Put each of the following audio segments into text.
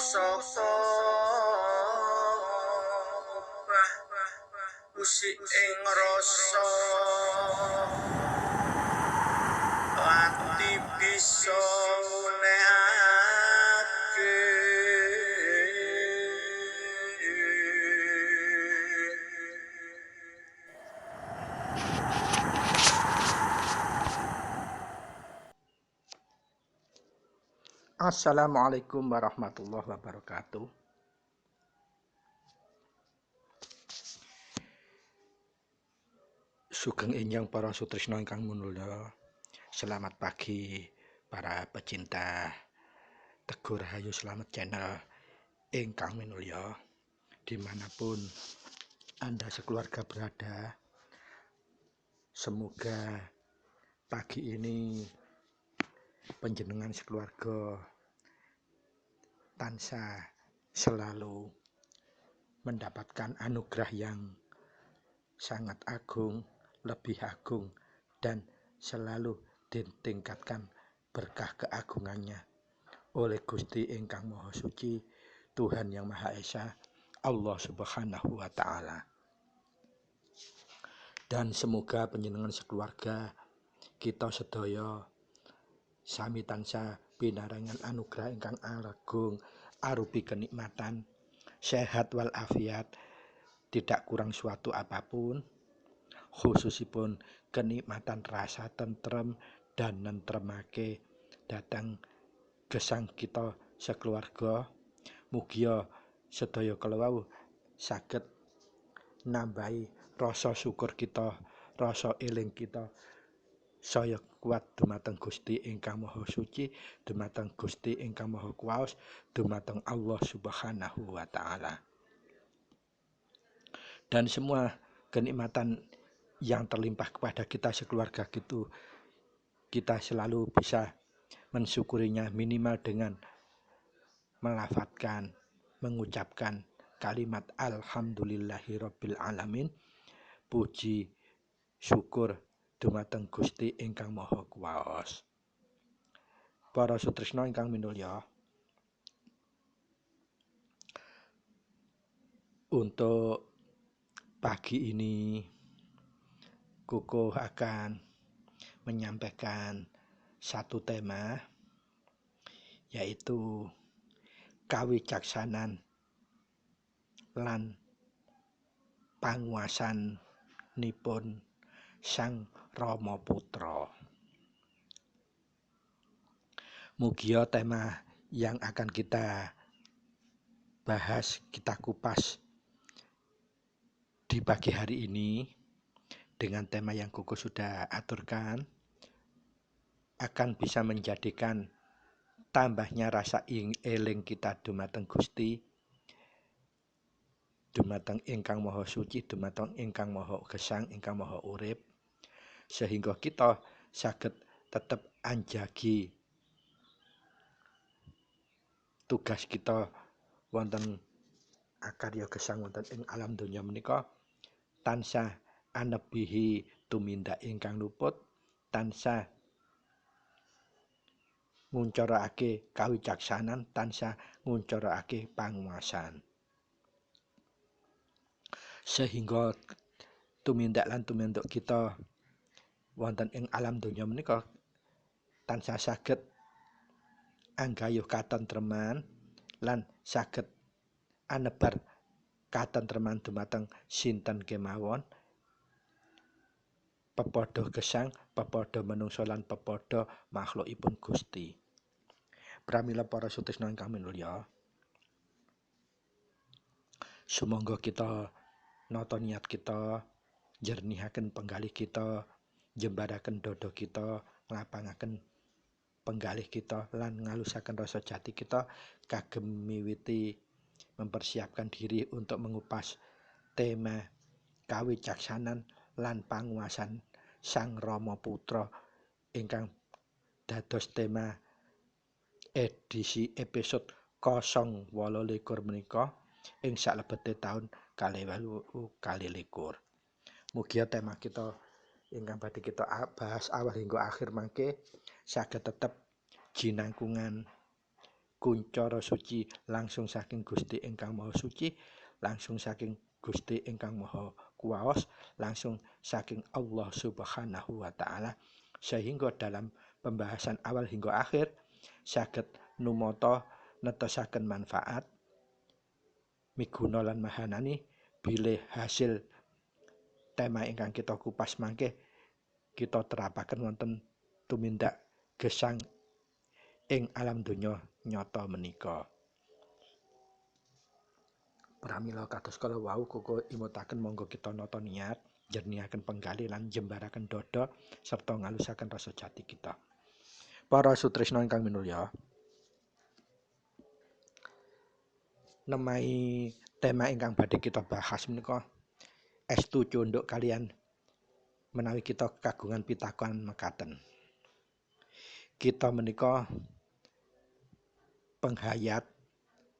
saka obah usik ing rasa ati bisa nehake Assalamualaikum warahmatullahi wabarakatuh. Sugeng enjang para sutresna ingkang minulya. Selamat pagi para pecinta Teguh Rahayu Selamat Channel ingkang minulya. Dimanapun Anda sekeluarga berada, semoga pagi ini panjenengan sekeluarga tansah selalu mendapatkan anugerah yang sangat agung, lebih agung, dan selalu ditingkatkan berkah keagungannya oleh Gusti ingkang Maha Suci, Tuhan yang Maha Esa, Allah Subhanahu wa Ta'ala. Dan semoga panjenengan sekeluarga kita sedaya sami tansah pinarengan anugerah ingkang agung arupi kenikmatan, sehat walafiat, tidak kurang suatu apapun, khususipun kenikmatan rasa tentrem dan nentremake datang gesang kita sekeluarga. Mugia sedaya kalawau saged nambahi rasa syukur kita, rasa eling kita saya kuat dumateng Gusti ingkang Maha Suci, dumateng Gusti ingkang Maha Kuwaos, dumateng Allah Subhanahu wa Ta'ala. Dan semua kenikmatan yang terlimpah kepada kita sekeluarga gitu, kita selalu bisa mensyukurinya minimal dengan melafadzkan, mengucapkan kalimat alhamdulillahirabbil alamin, puji syukur dumateng Gusti ingkang Maha Kuwaos. Para sutresna ingkang minulya, untuk pagi ini Kukuh akan menyampaikan satu tema, yaitu kawicaksanan lan panguwasanipun Sang Rama Putra. Mugia tema yang akan kita bahas, kita kupas di pagi hari ini dengan tema yang Kukuh sudah aturkan, akan bisa menjadikan tambahnya rasa eling kita dumateng Gusti, dumateng ingkang Maha Suci, dumateng ingkang Maha Gesang, ingkang Maha Urip, sehingga kita saged tetep anjagi tugas kita wonten akarya gesang wonten ing alam donya menika tansah anebihi tumindak ingkang luput, tansah nguncaraake kawicaksanan, tansah nguncaraake panguwasan, sehingga tumindak lan tuminduk kita wonten ing alam donya menika tansah saged anggayuh katentreman lan saged anebar katentreman dumateng sinten kemawon, pepadha gesang, pepadha manungsa lan pepadha makhlukipun Gusti. Pramila para sutresna ingkang minulya, sumangga kita nata niat kita, jernihaken penggalih kita, jembaraken dada kita, nglapangaken penggalih kita lan ngalusaken rasa jati kita kagem miwiti mempersiapkan diri untuk mengupas tema kawicaksanan lan panguwasan Sang Rama Putra ingkang dados tema edisi episode 028 menika ing salebete taun 2022. Mugia tema kita ingkang badhe kita bahas awal hingga akhir mangke saged tetep jinangkungan kuncara suci langsung saking Gusti ingkang Maha Suci, langsung saking Gusti ingkang Maha Kuwaos, langsung saking Allah Subhanahu wa taala, sehingga dalam pembahasan awal hingga akhir saged numata netosaken manfaat miguna lan mahanani bilih hasil tema ingkang kita kupas mangke kita terapaken wonten tumindak gesang ing alam donya nyata menika. Pramila kados kala wau Koko imutaken monggo kita nata niat, jernihaken penggali lan jembaraken dada serta ngalusaken rasa jati kita. Para sutresna ingkang minulya, nemai tema ingkang badhe kita bahas menika estu cunduk kalian menawi kita kagungan pitakonan mekaten. Kita menika penghayat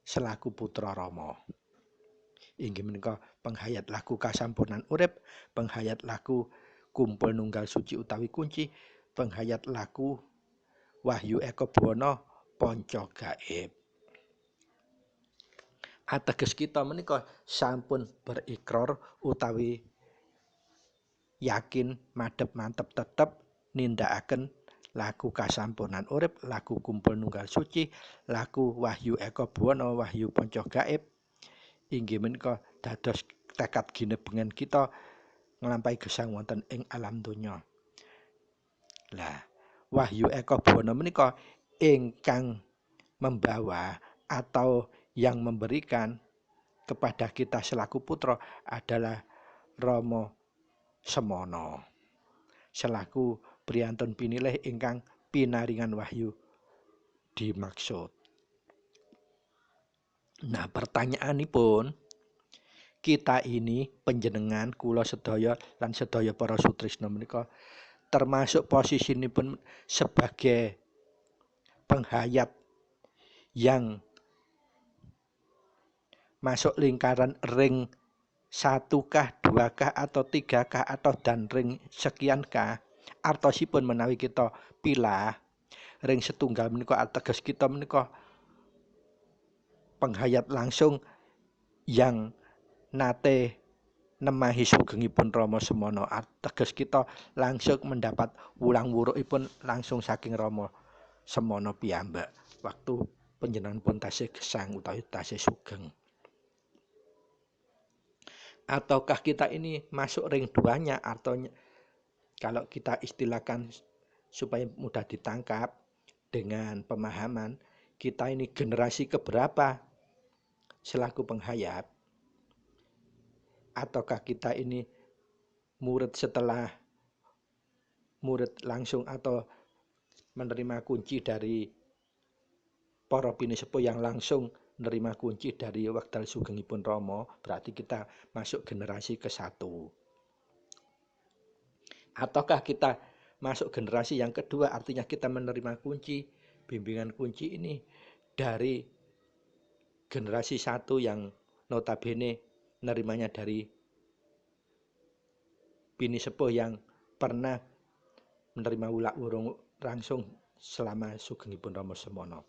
selaku putra Rama. Inggih menika penghayat laku kasampurnan urip, penghayat laku kumpul nunggal suci utawi kunci, penghayat laku wahyu eka buwana panca gaib. Ateges kita menika sampun berikrar utawi yakin madhep mantep tetep nindakaken laku kasampurnan urip, laku kumpul nunggal suci, laku wahyu eka buwana, wahyu panca gaib. Inggih menika dados tekad ginebengen kita nglampahi gesang wonten ing alam donya. Lah, wahyu eka buwana menika ingkang membawa atau yang memberikan kepada kita selaku putra adalah Rama Semana selaku priyantun pinilih ingkang pinaringan wahyu dimaksud. Nah, pertanyaanipun, kita ini panjenengan kula sedaya lan sedaya para sutresna menika termasuk posisinipun sebagai penghayat yang masuk lingkaran ring 1kah, 2kah, atau 3kah, atau dan ring sekiankah. Artosipun menawi kita pilah ring setunggal menika ateges kita menika penghayat langsung yang nate nemahi sugengipun Rama Semana. Ateges kita langsung mendapat wulang-wurukipun langsung saking Rama Semana piyambak waktu panjenenganipun tasih gesang utawi tasih sugeng. Ataukah kita ini masuk ring 2-nya, atau kalau kita istilahkan supaya mudah ditangkap dengan pemahaman, kita ini generasi keberapa selaku penghayat, ataukah kita ini murid setelah murid langsung atau menerima kunci dari para pinisepuh yang langsung menerima kunci dari wekdal sugengipun Rama, berarti kita masuk generasi ke-1. Ataukah kita masuk generasi yang kedua, artinya kita menerima kunci, bimbingan kunci ini dari generasi 1 yang notabene nerimanya dari bini sepuh yang pernah menerima wulak-wurung langsung selama sugengipun Rama Semana.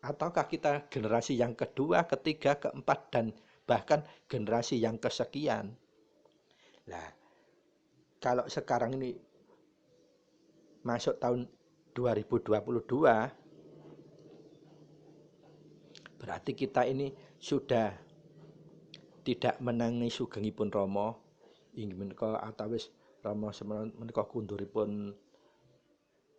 Ataukah kita generasi yang kedua, ketiga, keempat, dan bahkan generasi yang kesekian. Nah, kalau sekarang ini masuk tahun 2022, berarti kita ini sudah tidak menangi sugengipun Rama, inggih menika atawis Rama Semana menika kunduripun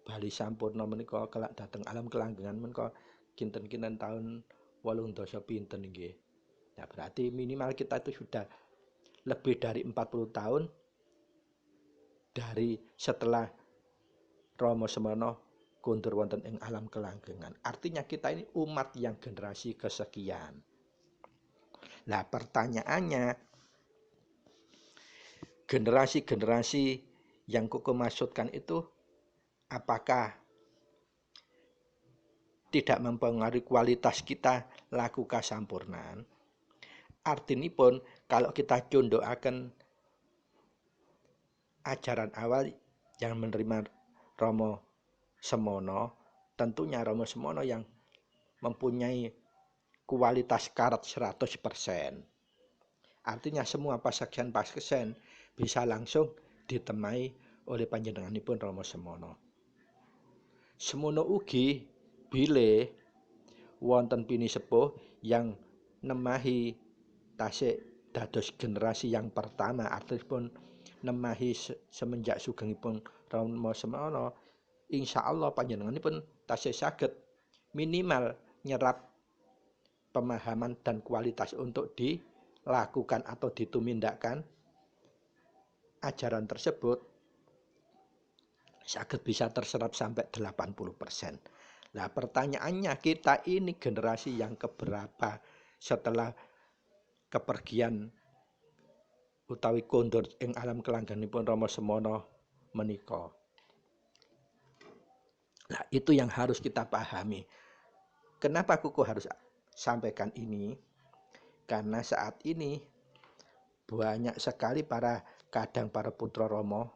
bali sampurna menika kelak dhateng alam kelanggengan menika kinten-kinten tahun 80 pinten nggih. Nah, berarti minimal kita itu sudah lebih dari 40 tahun dari setelah Rama Semana kundur wonten ing alam kelanggengan. Artinya kita ini umat yang generasi kesekian. Nah, pertanyaannya, generasi-generasi yang Koko maksudkan itu apakah tidak mempengaruhi kualitas kita laku kasampurnan? Artinipun kalau kita condokaken ajaran awal yang menerima Rama Semana, tentunya Rama Semana yang mempunyai kualitas karat 100%. Artinya semua pasien-pasien bisa langsung ditemai oleh panjenenganipun Rama Semana. Semono ugi bilih wonten pinisepuh yang nemahi tasik dados generasi yang pertama, artipun nemahi semenjak sugengipun Rama Semana, insyaallah panjenenganipun tasih saged minimal nyerap pemahaman dan kualitas untuk dilakukan atau ditumindakkan ajaran tersebut saged bisa terserap sampai 80%. Nah, pertanyaannya, kita ini generasi yang keberapa setelah kepergian utawi kondur ing alam kelanggenipun Rama Semana menika. Nah, itu yang harus kita pahami. Kenapa Kuku harus sampaikan ini? Karena saat ini banyak sekali para putra Rama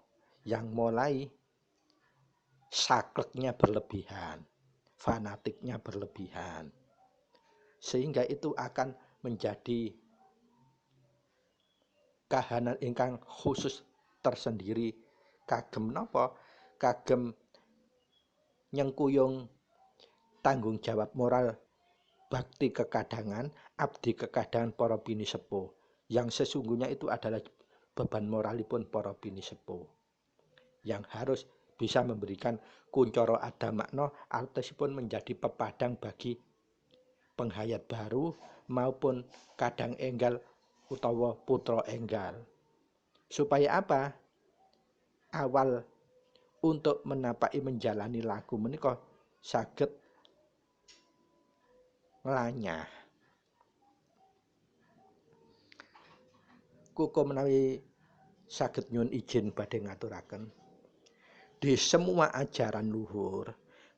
yang mulai sakleknya berlebihan, fanatiknya berlebihan. Sehingga itu akan menjadi kahanan ingkang khusus tersendiri, kagem napa? Kagem nyengkuyung tanggung jawab moral bakti kekadangan, abdi kekadangan para pinisepuh, yang sesungguhnya itu adalah beban moralipun para pinisepuh yang harus bisa memberikan kuncoro adamakna, artosipun menjadi pepadang bagi penghayat baru maupun kadang enggal utawa putra enggal. Supaya apa? Awal untuk menapaki menjalani laku menika saged nglanyah. Kuko menawi saged nyuwun izin badhe ngaturaken, di semua ajaran luhur,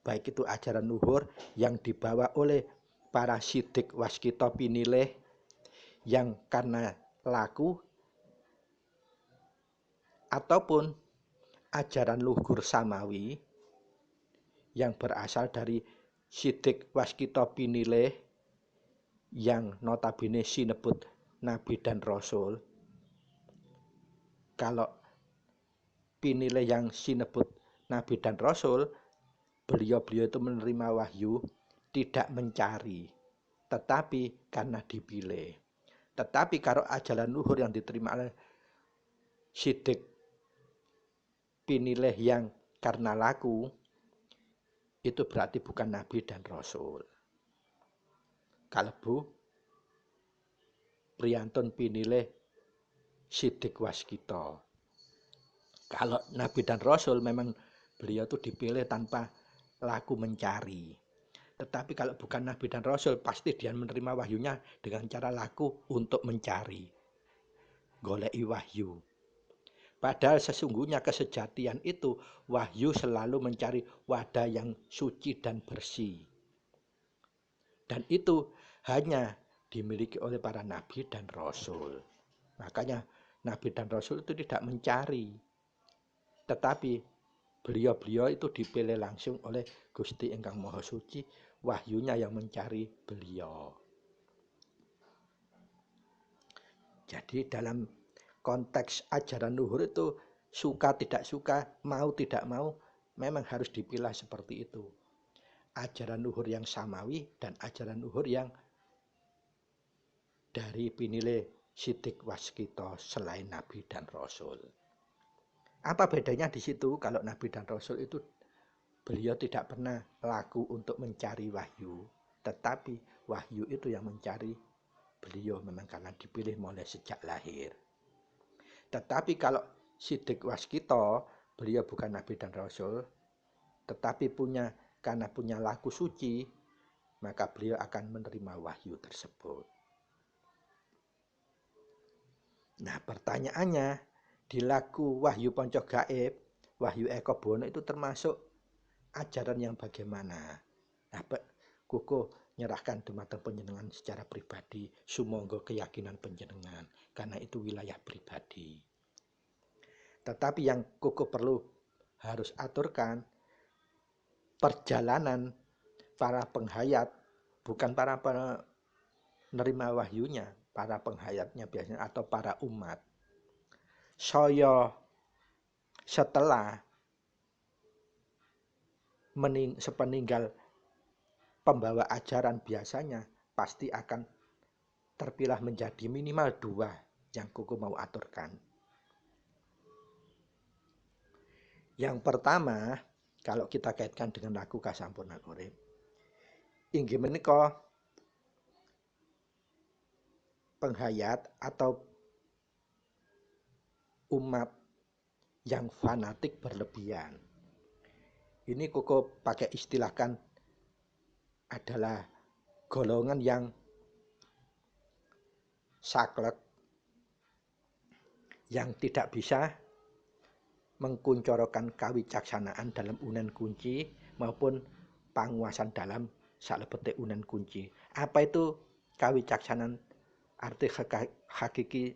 baik itu ajaran luhur yang dibawa oleh para sidik waskita pinilih yang karena laku, ataupun ajaran luhur samawi yang berasal dari sidik waskita pinilih yang notabene sinebut nabi dan rasul. Kalau pinilih yang sinebut nabi dan rasul, beliau-beliau itu menerima wahyu tidak mencari, tetapi karena dipilih. Tetapi kalau ajaran luhur yang diterima oleh sidik pinilih yang karena laku, itu berarti bukan nabi dan rasul. Kalebu priyantun pinilih sidik waskita. Kalau nabi dan rasul memang beliau itu dipilih tanpa laku mencari. Tetapi kalau bukan nabi dan rasul, pasti dia menerima wahyunya dengan cara laku untuk mencari, goleki wahyu. Padahal sesungguhnya kesejatian itu, wahyu selalu mencari wadah yang suci dan bersih. Dan itu hanya dimiliki oleh para nabi dan rasul. Makanya nabi dan rasul itu tidak mencari, tetapi beliau-beliau itu dipilih langsung oleh Gusti Ingkang Maha Suci, wahyunya yang mencari beliau. Jadi dalam konteks ajaran luhur itu, suka tidak suka, mau tidak mau, memang harus dipilah seperti itu. Ajaran luhur yang samawi dan ajaran luhur yang dari pinilih sidik waskita selain nabi dan rasul. Apa bedanya di situ? Kalau nabi dan rasul itu beliau tidak pernah laku untuk mencari wahyu, tetapi wahyu itu yang mencari beliau, memang karena dipilih mulai sejak lahir. Tetapi kalau sidik waskita, beliau bukan nabi dan rasul, tetapi karena punya laku suci, maka beliau akan menerima wahyu tersebut. Nah, pertanyaannya, di laku wahyu ponco gaib, wahyu Eko Bono itu termasuk ajaran yang bagaimana? Nah, Kuku nyerahkan dumateng panjenengan secara pribadi, sumangga keyakinan panjenengan, karena itu wilayah pribadi. Tetapi yang Kuku perlu harus aturkan, perjalanan para penghayat bukan para penerima wahyunya, para penghayatnya biasanya atau para umat. Saya setelah sepeninggal pembawa ajaran biasanya pasti akan terpilah menjadi minimal 2 yang kuku mau aturkan. Yang pertama, kalau kita kaitkan dengan lagu Kasampunan Urip, inggih menika penghayat atau umat yang fanatik berlebihan. Ini kuku pakai istilahkan adalah golongan yang saklek, yang tidak bisa mengkuncorokan kawicaksanaan dalam unen kunci maupun panguasan dalam salebete unen kunci. Apa itu kawicaksanaan? Arti hakiki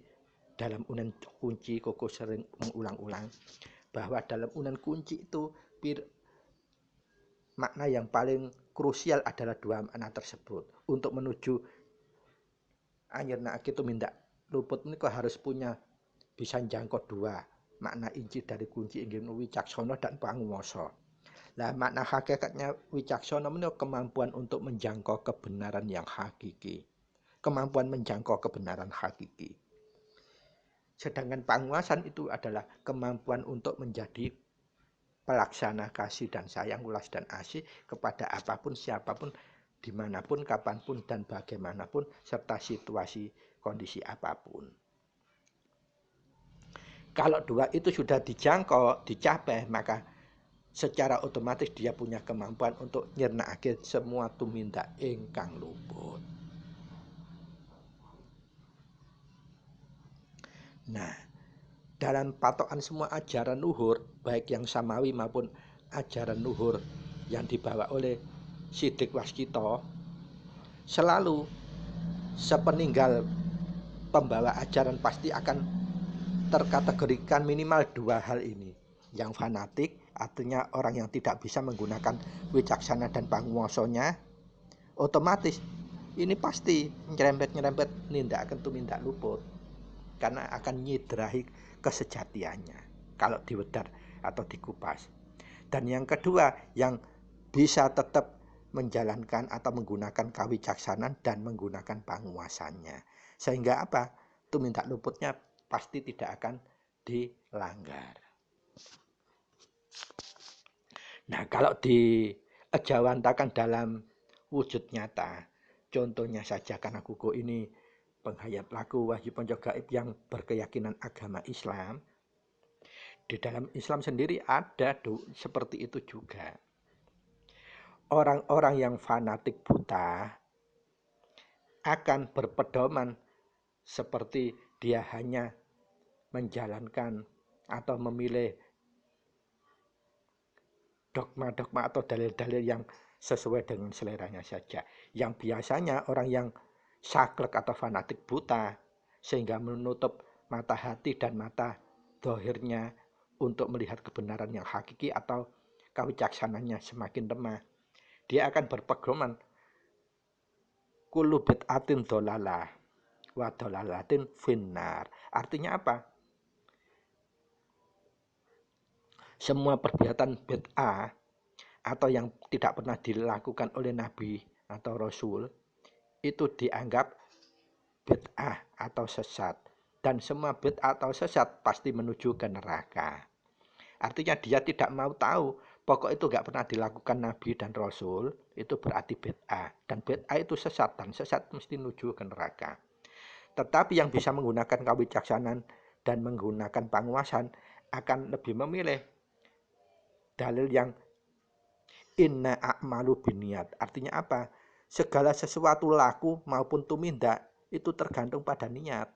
dalam unen kunci, koko sering mengulang-ulang bahwa dalam unen kunci itu makna yang paling krusial adalah 2 makna tersebut. Untuk menuju anyirna itu mindak luput ini kok harus punya bisa jangkau 2 makna inci dari kunci inggih wicaksana dan panguwasa. Nah, makna hakikatnya wicaksana menika kemampuan untuk menjangkau kebenaran yang hakiki. Kemampuan menjangkau kebenaran hakiki. Sedangkan penguasaan itu adalah kemampuan untuk menjadi pelaksana kasih dan sayang, ulas dan asih kepada apapun, siapapun, dimanapun, kapanpun, dan bagaimanapun, serta situasi kondisi apapun. Kalau 2 itu sudah dijangkau, dicapai, maka secara otomatis dia punya kemampuan untuk nyernakake semua tumindak ingkang luput. Nah, dalam patokan semua ajaran luhur, baik yang samawi maupun ajaran luhur yang dibawa oleh Siddik Waskita, selalu sepeninggal pembawa ajaran pasti akan terkategorikan minimal 2 hal ini. Yang fanatik, artinya orang yang tidak bisa menggunakan wicaksana dan panguwasanya, otomatis ini pasti nyerempet nindak tumindak luput karena akan nyidrahi kesejatiannya kalau diwedar atau dikupas. Dan yang kedua, yang bisa tetap menjalankan atau menggunakan kawicaksanaan dan menggunakan panguwasannya. Sehingga apa? Tumindak luputnya pasti tidak akan dilanggar. Nah, kalau dijawantakan dalam wujud nyata, contohnya saja karena kuku ini penghayat laku wahyu ponco gaib yang berkeyakinan agama Islam. Di dalam Islam sendiri ada seperti itu juga. Orang-orang yang fanatik buta akan berpedoman seperti dia hanya menjalankan atau memilih dogma-dogma atau dalil-dalil yang sesuai dengan seleranya saja. Yang biasanya orang yang saklek atau fanatik buta sehingga menutup mata hati dan mata dohirnya untuk melihat kebenaran yang hakiki atau kawicaksananya semakin lemah. Dia akan berpedoman kullu bid'atin dolalah wa dolalatin finnar. Artinya apa? Semua perbuatan bid'ah atau yang tidak pernah dilakukan oleh Nabi atau Rasul itu dianggap bid'ah atau sesat. Dan semua bid'ah atau sesat pasti menuju ke neraka. Artinya dia tidak mau tahu, pokok itu gak pernah dilakukan Nabi dan Rasul, itu berarti bid'ah. Dan bid'ah itu sesat, dan sesat mesti menuju ke neraka. Tetapi yang bisa menggunakan kawicaksanaan dan menggunakan panguwasan akan lebih memilih dalil yang inna a'malu biniat. Artinya apa? Segala sesuatu laku maupun tumindak itu tergantung pada niat.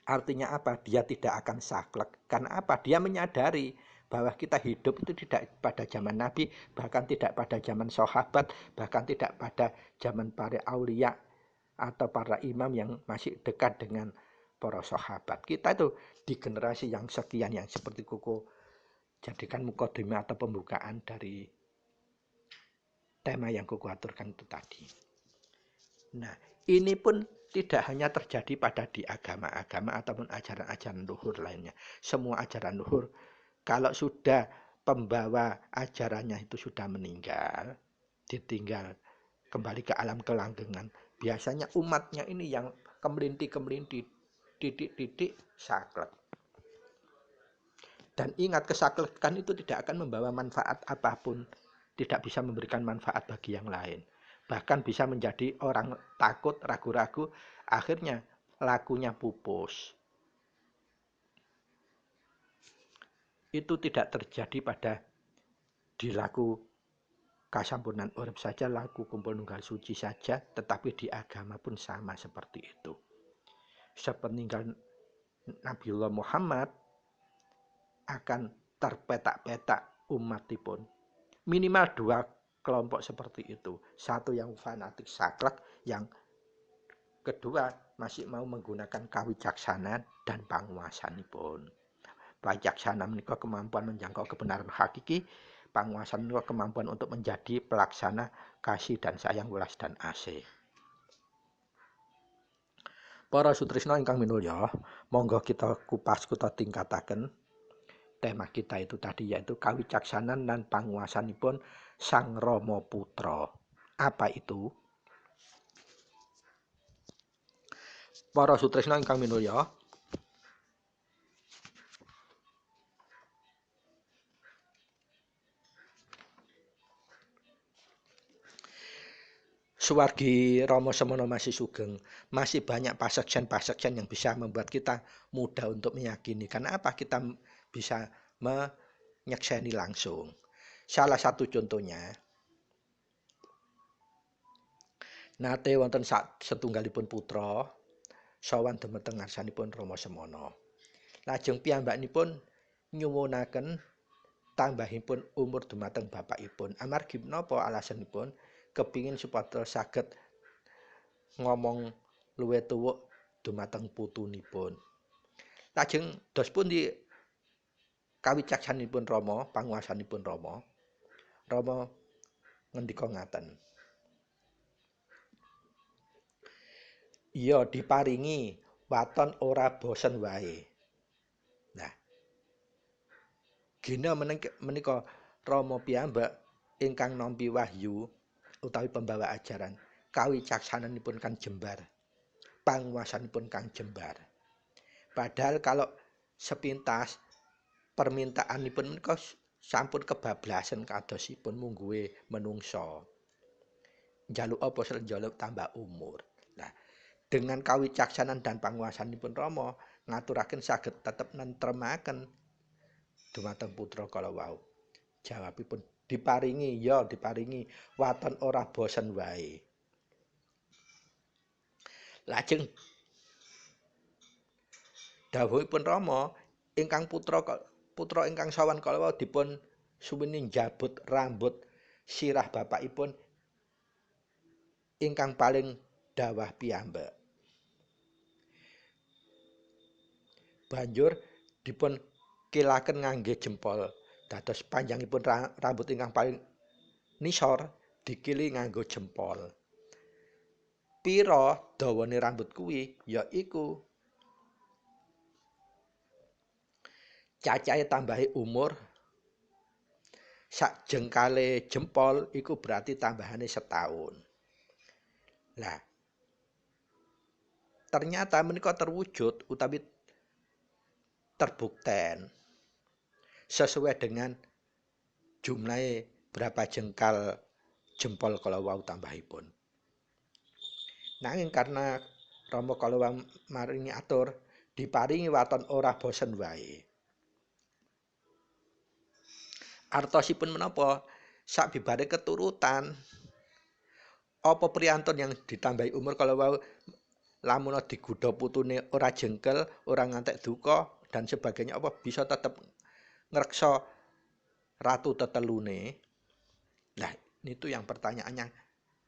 Artinya apa? Dia tidak akan saklek. Karena apa? Dia menyadari bahwa kita hidup itu tidak pada zaman Nabi, bahkan tidak pada zaman sahabat, bahkan tidak pada zaman para aulia atau para imam yang masih dekat dengan para sahabat. Kita itu di generasi yang sekian yang seperti kuku jadikan mukadimah atau pembukaan dari tema yang kuaturkan itu tadi. Nah, ini pun tidak hanya terjadi pada di agama-agama ataupun ajaran-ajaran luhur lainnya. Semua ajaran luhur, kalau sudah pembawa ajarannya itu sudah meninggal, ditinggal kembali ke alam kelanggengan, biasanya umatnya ini yang kemelinti-kemelinti, titik-titik saklek. Dan ingat, kesaklekan itu tidak akan membawa manfaat apapun, tidak bisa memberikan manfaat bagi yang lain. Bahkan bisa menjadi orang takut, ragu-ragu, akhirnya lakunya pupus. Itu tidak terjadi pada dilaku kasampurnan urip saja, laku kumpul nunggal suci saja, tetapi di agama pun sama seperti itu. Sepeninggal Nabiullah Muhammad akan terpetak-petak umatipun. Minimal dua kelompok seperti itu. Satu yang fanatik saklek, yang kedua masih mau menggunakan kawicaksanaan dan panguasanipun. Wicaksana menika kemampuan menjangkau kebenaran hakiki, panguasan menika kemampuan untuk menjadi pelaksana kasih dan sayang, welas dan asih. Para sutrisna ingkang minulya, monggo kita kupas, kita tingkataken tema kita itu tadi, yaitu kawicaksanan dan panguasanipun Sang Rama Putra. Apa itu? Para sutrisna ingkang minulya, suwargi Rama Semana masih sugeng, masih banyak pasekjen-pasekjen yang bisa membuat kita mudah untuk meyakini. Karena apa? Kita bisa menyekseni langsung. Salah satu contohnya, nate wonten setunggalipun putra sowan dhumateng ngarsanipun Rama Semana. Lajeng piyambakipun nyuwunaken tambahipun umur dhumateng bapakipun. Amargi menapa alasanipun? Kepingin supados saged ngomong luwih tuwuk dhumateng putunipun. Lajeng dos pundi kawicaksanipun Rama, panguasanipun Rama? Rama ngendika ngaten. Iya, diparingi waton ora bosen wae. Nah, gina menika Rama piyambak ingkang nampi wahyu utawi pembawa ajaran, kawicaksananipun kang jembar, panguasanipun kang jembar. Padahal kalau sepintas permintaanipun menika sampun kebablasan kadosipun mungguhe menungso. Njaluk apa sel njaluk tambah umur. Nah, dengan kawicaksanan dan panguasanipun Rama ngaturaken saged tetep nentremaken dhumateng putra kala wau. Jawabipun diparingi, ya diparingi waton ora bosen wae. Lajeng dawuhipun Rama, ingkang putra ingkang sawan kala wau dipun suwini njabut rambut sirah bapakipun ingkang paling dawah piyambak. Banjur dipun kilaken ngangge jempol. Dados panjangipun rambut ingkang paling nisor dikili nganggo jempol. Pira dawane rambut kuwi? Yaiku cacahe tambahe umur sak jengkale jempol iku berarti tambahane setahun. Lah, ternyata menika terwujud utawi terbukten sesuai dengan jumlahe berapa jengkal jempol kala wau tambahipun. Nanging karena Rama kala wau maringi atur, diparingi waton ora bosen wae. Artosipun menapa? Sakbibare keturutan, apa priyantun yang ditambahi umur kala wau lamun digudha putune ora jengkel, ora ngantek duka dan sebagainya, apa bisa tetep ngreksa ratu tetelune? Nah, itu yang pertanyaannya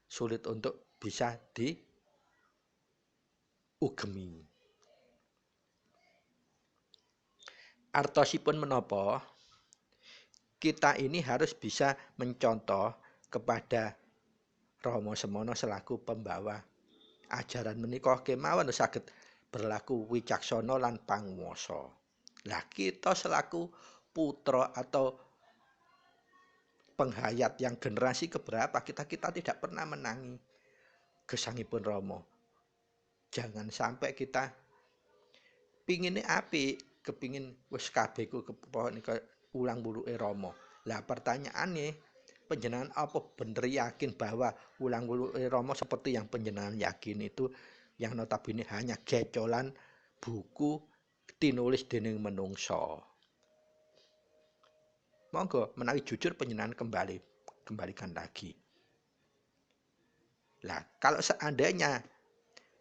sulit untuk bisa diugemi. Artosipun menapa? Kita ini harus bisa mencontoh kepada Rama Semana selaku pembawa ajaran menika kemawon saged berlaku wicaksana lan panguwasa. Lah kita selaku putra atau penghayat yang generasi keberapa kita tidak pernah menangi gesangipun Rama. Jangan sampai kita pingine apik, kepingin wis kabeh ku nika ulang wuluke Rama. Lah pertanyaane, panjenengan apa bener yakin bahwa ulang wuluke Rama seperti yang panjenengan yakin itu yang notabene hanya gecolan buku tinulis dening menungsa. Monggo menawi jujur panjenengan kembalikan lagi. Lah, kalau seandainya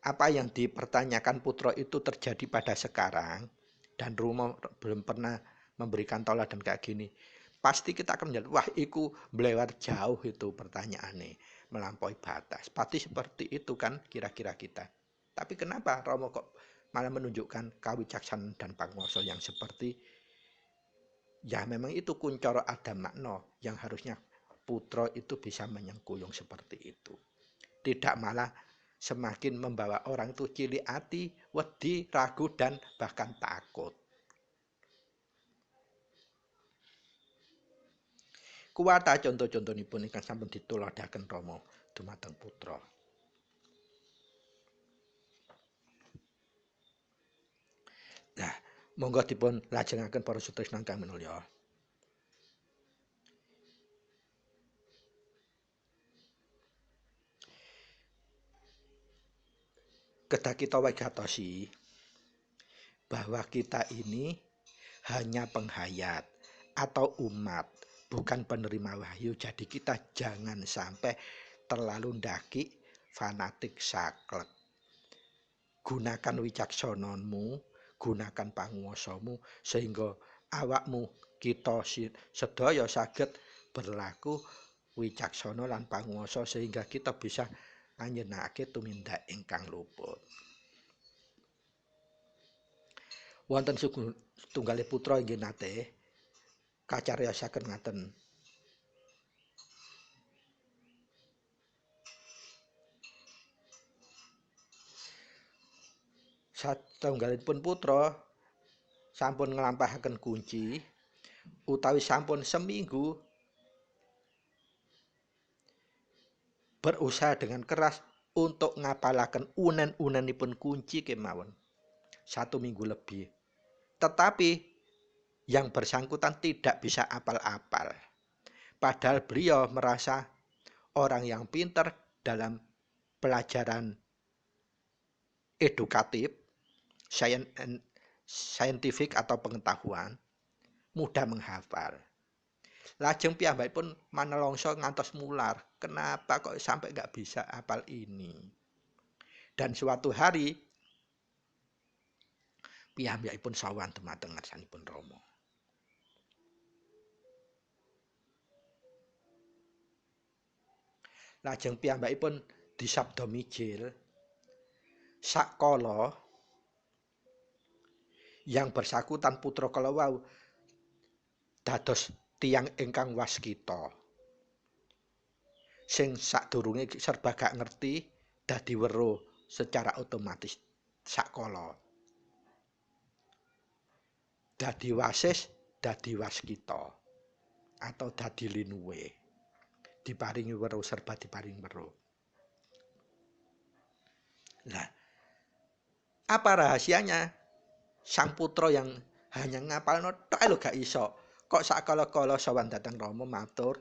apa yang dipertanyakan putra itu terjadi pada sekarang dan Rama belum pernah memberikan tauladan kayak gini, pasti kita akan menjawab, wah iku melewat jauh itu pertanyaannya, melampaui batas. Pasti seperti itu kan kira-kira kita. Tapi kenapa Rama kok malah menunjukkan kawicaksanaan dan panguwasa yang seperti ya memang itu kuncoro ada makna yang harusnya putra itu bisa menyengkuyung seperti itu. Tidak malah semakin membawa orang itu cilik hati, wedi, ragu, dan bahkan takut. Kuwata contoh-contohipun ingkang sampun dituladaken Rama dumateng putra. Nah, monggo dipun lajengaken para sutresna ingkang minulya. Kedah kita wegatosi bahwa kita ini hanya penghayat atau umat, bukan penerima wahyu. Jadi kita jangan sampai terlalu ndaki fanatik saklek. Gunakan wicaksanamu, gunakan panguwasamu sehingga awakmu kita sedaya saged berlaku wicaksana lan panguwasa sehingga kita bisa anjenenake tumindak ingkang luput. Wonten tunggalipun putra inggih nate kacariosaken ngaten. Satunggalipun putra sampun nglampahaken kunci utawi sampun seminggu berusaha dengan keras untuk ngapalaken unen-unenipun kunci kemawon. 1 minggu lebih. Tetapi yang bersangkutan tidak bisa apal-apal. Padahal beliau merasa orang yang pintar dalam pelajaran edukatif, saintifik atau pengetahuan, mudah menghafal. Lajeng piyambakipun manelongso ngantos mular. Kenapa kok sampai nggak bisa hafal ini? Dan suatu hari piyambakipun sowan dumateng ngarsanipun Rama. Lajeng piyambakipun disabda mijil sakala yang bersangkutan putra kala wau dados tiyang ingkang waskita. Sing sadurunge serba gak ngerti dadi weruh secara otomatis sakala. Dadi wasis, dadi waskita atau dadi linuwe. Diparingi weruh serba diparingi weruh. Nah, apa rahasianya? Sang putra yang hanya ngapalno tok lho gak iso. Kok sakala-kala sowan dhateng Rama matur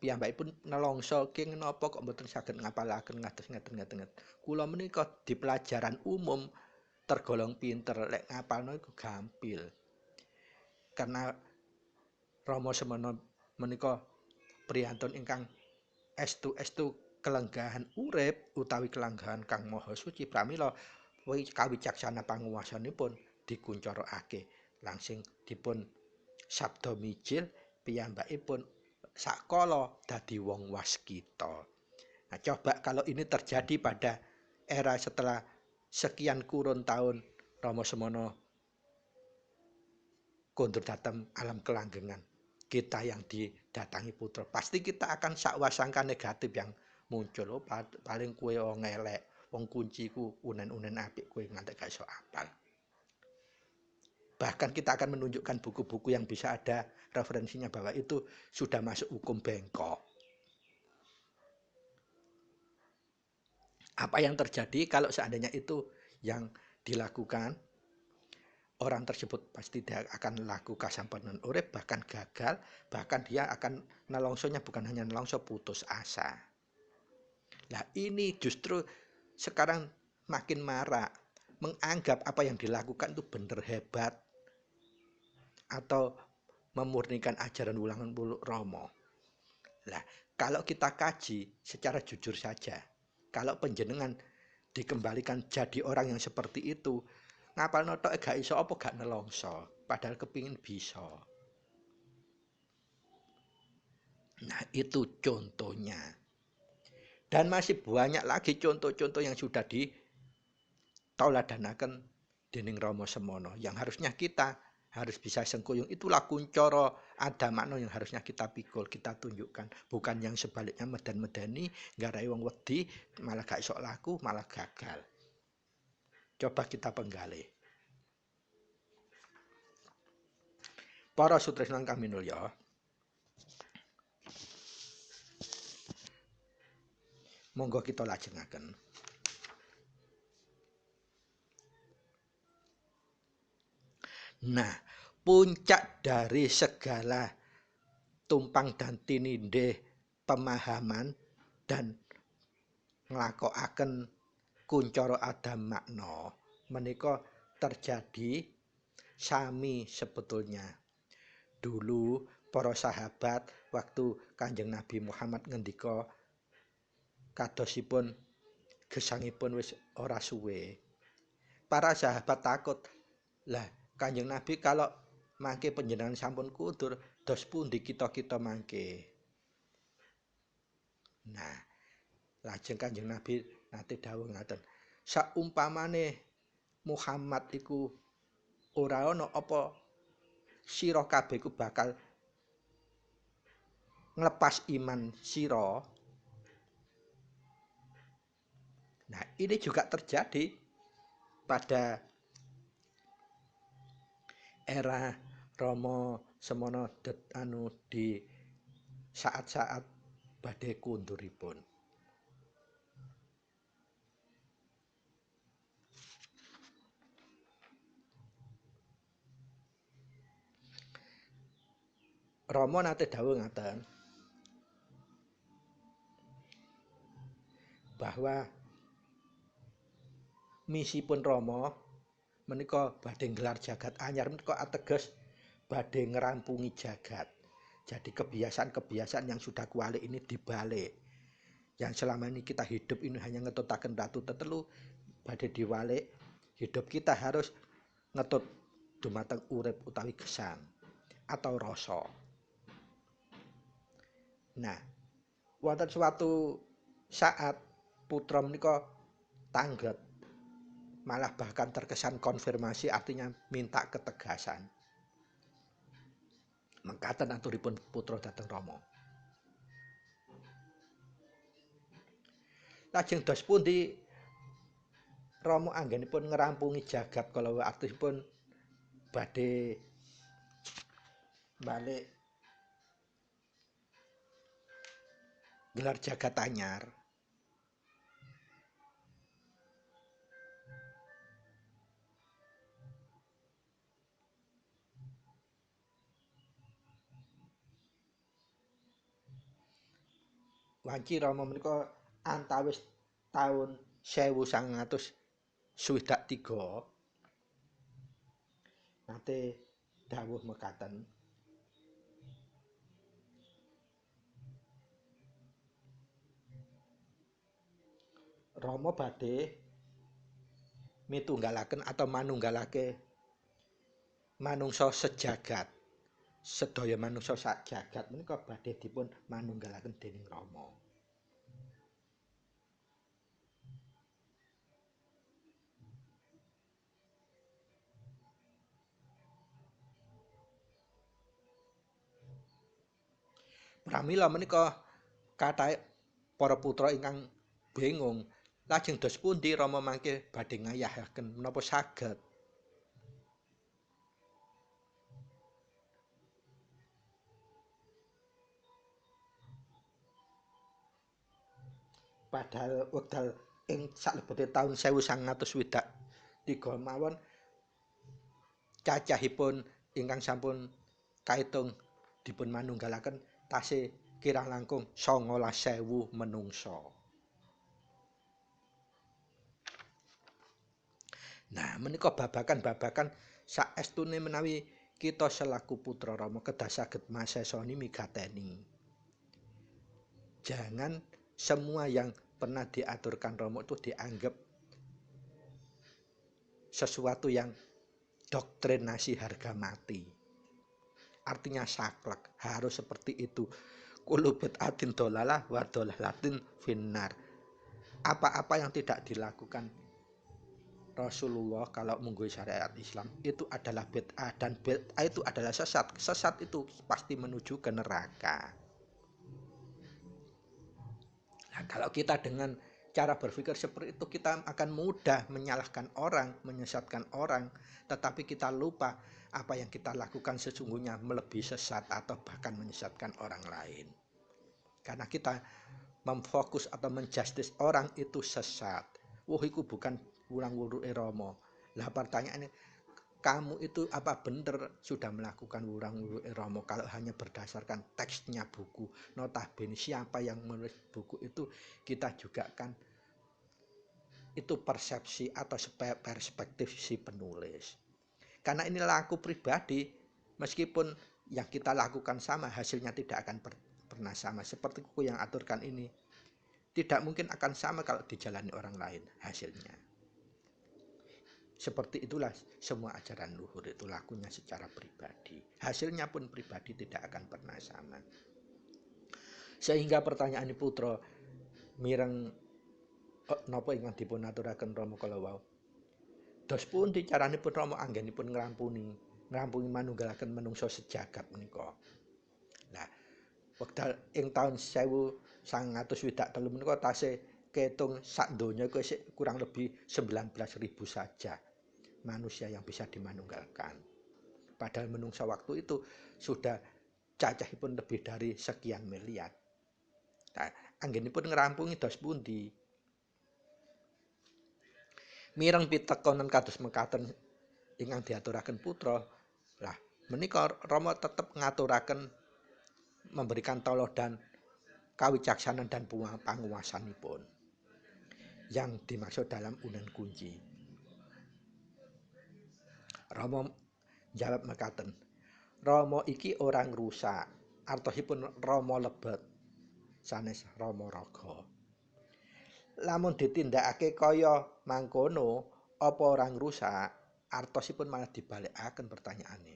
piyambakipun nelongso king napa kok mboten saged ngapalaken ngados ngeten. Kula menika di pelajaran umum tergolong pinter lek ngapalno iku gampil. Karena Rama Semana menika priyantun ingkang estu kelenggahan urip utawi kelenggahan kang maha suci pramila kawicaksana panguwasanipun dikuncarake langsing dipun sabda mijil piyambakipun sakala dadi wong waskita. Nah, coba kalau ini terjadi pada era setelah sekian kurun tahun Rama Semana kondur datang alam kelanggengan. Kita yang didatangi putra, pasti kita akan sakwasangka negatif yang muncul. Oh, paling kue wong elek, wong kunciku unen-unen apik kue nganti gak iso apal. Bahkan kita akan menunjukkan buku-buku yang bisa ada referensinya bahwa itu sudah masuk hukum bengkok. Apa yang terjadi kalau seandainya itu yang dilakukan, orang tersebut pasti dia akan laku kasampenan urip, bahkan gagal, bahkan dia akan nelongsonya bukan hanya nelongso, putus asa. Nah ini justru sekarang makin marak, menganggap apa yang dilakukan itu benar hebat atau memurnikan ajaran Wulangan Romo. Nah kalau kita kaji secara jujur saja, kalau penjenengan dikembalikan jadi orang yang seperti itu, ngapal notok gak iso apa gak nelongso, padahal kepingin bisa. Nah itu contohnya. Dan masih banyak lagi contoh-contoh yang sudah ditauladahaken dening Rama Semana yang harusnya kita harus bisa sengkuyung. Itulah kuncoro adamakno yang harusnya kita pikul, kita tunjukkan, bukan yang sebaliknya medan-medani nggarai wong wedi malah gak iso laku, malah gagal. Coba kita penggali. Para sutresnan kami mulya, monggo kita lajengaken. Nah, puncak dari segala tumpang dan tinindih pemahaman dan nglakokaken kuncara adam makna menika terjadi sami sebetulnya. Dulu para sahabat waktu Kanjeng Nabi Muhammad ngendika kadosipun gesangipun wis ora suwe. Para sahabat takut, lah Kanjeng Nabi kalau mangke panjenengan sampun kudur, dos pundi kita mangke. Nah, lajeng Kanjeng Nabi nate dawuh ngaten. Saumpamane Muhammad iku ora ana apa sira kabeh iku bakal nglepas iman sira. Nah, ini juga terjadi pada era Rama Semana di saat-saat badhe kunduripun. Rama nate dawuh ngaten bahwa misipun Rama menika badhe nggelar jagat anyar menika ateges badhe ngerampungi jagat. Jadi kebiasaan-kebiasaan yang sudah kualik ini dibalik. Yang selama ini kita hidup ini hanya ngetutaken ratu tetelu badhe diwalik. Hidup kita harus ngetut dumateng urip utawi gesang atau rasa. Nah, wonten suatu saat putra menika tanggap, malah bahkan terkesan konfirmasi artinya minta ketegasan. Mengkaten aturipun putra dhateng Rama. Lajeng dos pundi Rama anggenipun ngerampungi jagat kala artipun badhe balik gelar jagat anyar. Wanci Rama menika antawis taun 1963 nate dawuh mekaten. Rama badhe mitunggalaken atau manunggalake manungsa sejagat. Sedaya manungsa sak jagat menika badhe dipun manunggalaken dening Rama. Pramila menika kathah Para putra ingkang bingung, lajeng dos pundi Rama mangke badhe ngayahaken menapa saged? Padahal wekdal ing salebete taun 1963 mawon cacahipun ingkang sampun kaitung dipun manunggalaken tasih kirang langkung 19.000 menungsa. Nah, menika babakan-babakan saestune menawi kita selaku putra Rama kedah saged masesoni migateni. Jangan semua yang pernah diaturkan Rama itu dianggap sesuatu yang doktrinasi harga mati. Artinya saklek, harus seperti itu. Kulubet atin dolalah wa dolalatin finnar. Apa-apa yang tidak dilakukan Rasulullah kalau menggui syariat Islam itu adalah bid'ah, dan bid'ah itu adalah sesat. Sesat itu pasti menuju ke neraka. Nah, kalau kita dengan cara berpikir seperti itu, kita akan mudah menyalahkan orang, menyesatkan orang, tetapi kita lupa apa yang kita lakukan sesungguhnya melebihi sesat atau bahkan menyesatkan orang lain. Karena kita memfokus atau menjustis orang itu sesat. Wah, itu bukan wurang-wuruke Rama. Lah pertanyaannya, kamu itu apa benar sudah melakukan wurang-wuruke Rama kalau hanya berdasarkan teksnya buku? Notabene siapa yang menulis buku itu kita juga kan itu persepsi atau perspektif si penulis. Karena ini laku pribadi, meskipun yang kita lakukan sama, hasilnya tidak akan pernah sama. Seperti kuku yang aturkan ini, tidak mungkin akan sama kalau dijalani orang lain hasilnya. Seperti itulah semua ajaran luhur itu lakunya secara pribadi. Hasilnya pun pribadi tidak akan pernah sama. Sehingga pertanyaan putra mireng napa ingkang dipun aturaken Rama kala wau. Dos pundi caranipun Rama anggenipun ngrampungi manunggalaken menungso sejagat menika. Nah, wekdal ing taun 1903 menika tasih ketung sak donya iku kurang lebih 19.000 saja manusia yang bisa dimanunggalkan. Padahal menungsa waktu itu sudah cacahipun lebih dari sekian miliar. Nah, anggenipun ngrampungi dos pundi? Mireng pitekonen kados mekaten ingkang diaturaken putra. Lah, menika Rama tetep ngaturaken memberikan tolodan kawicaksanan dan panguwasanipun yang dimaksud dalam Unen Kunci. Rama jawab mekaten, Rama iki orang rusak, artosipun Rama lebet, sanes Rama raga. Lamun ditindakake kaya mangkono, apa orang rusak, artosipun malah dibalikaken pertanyaane.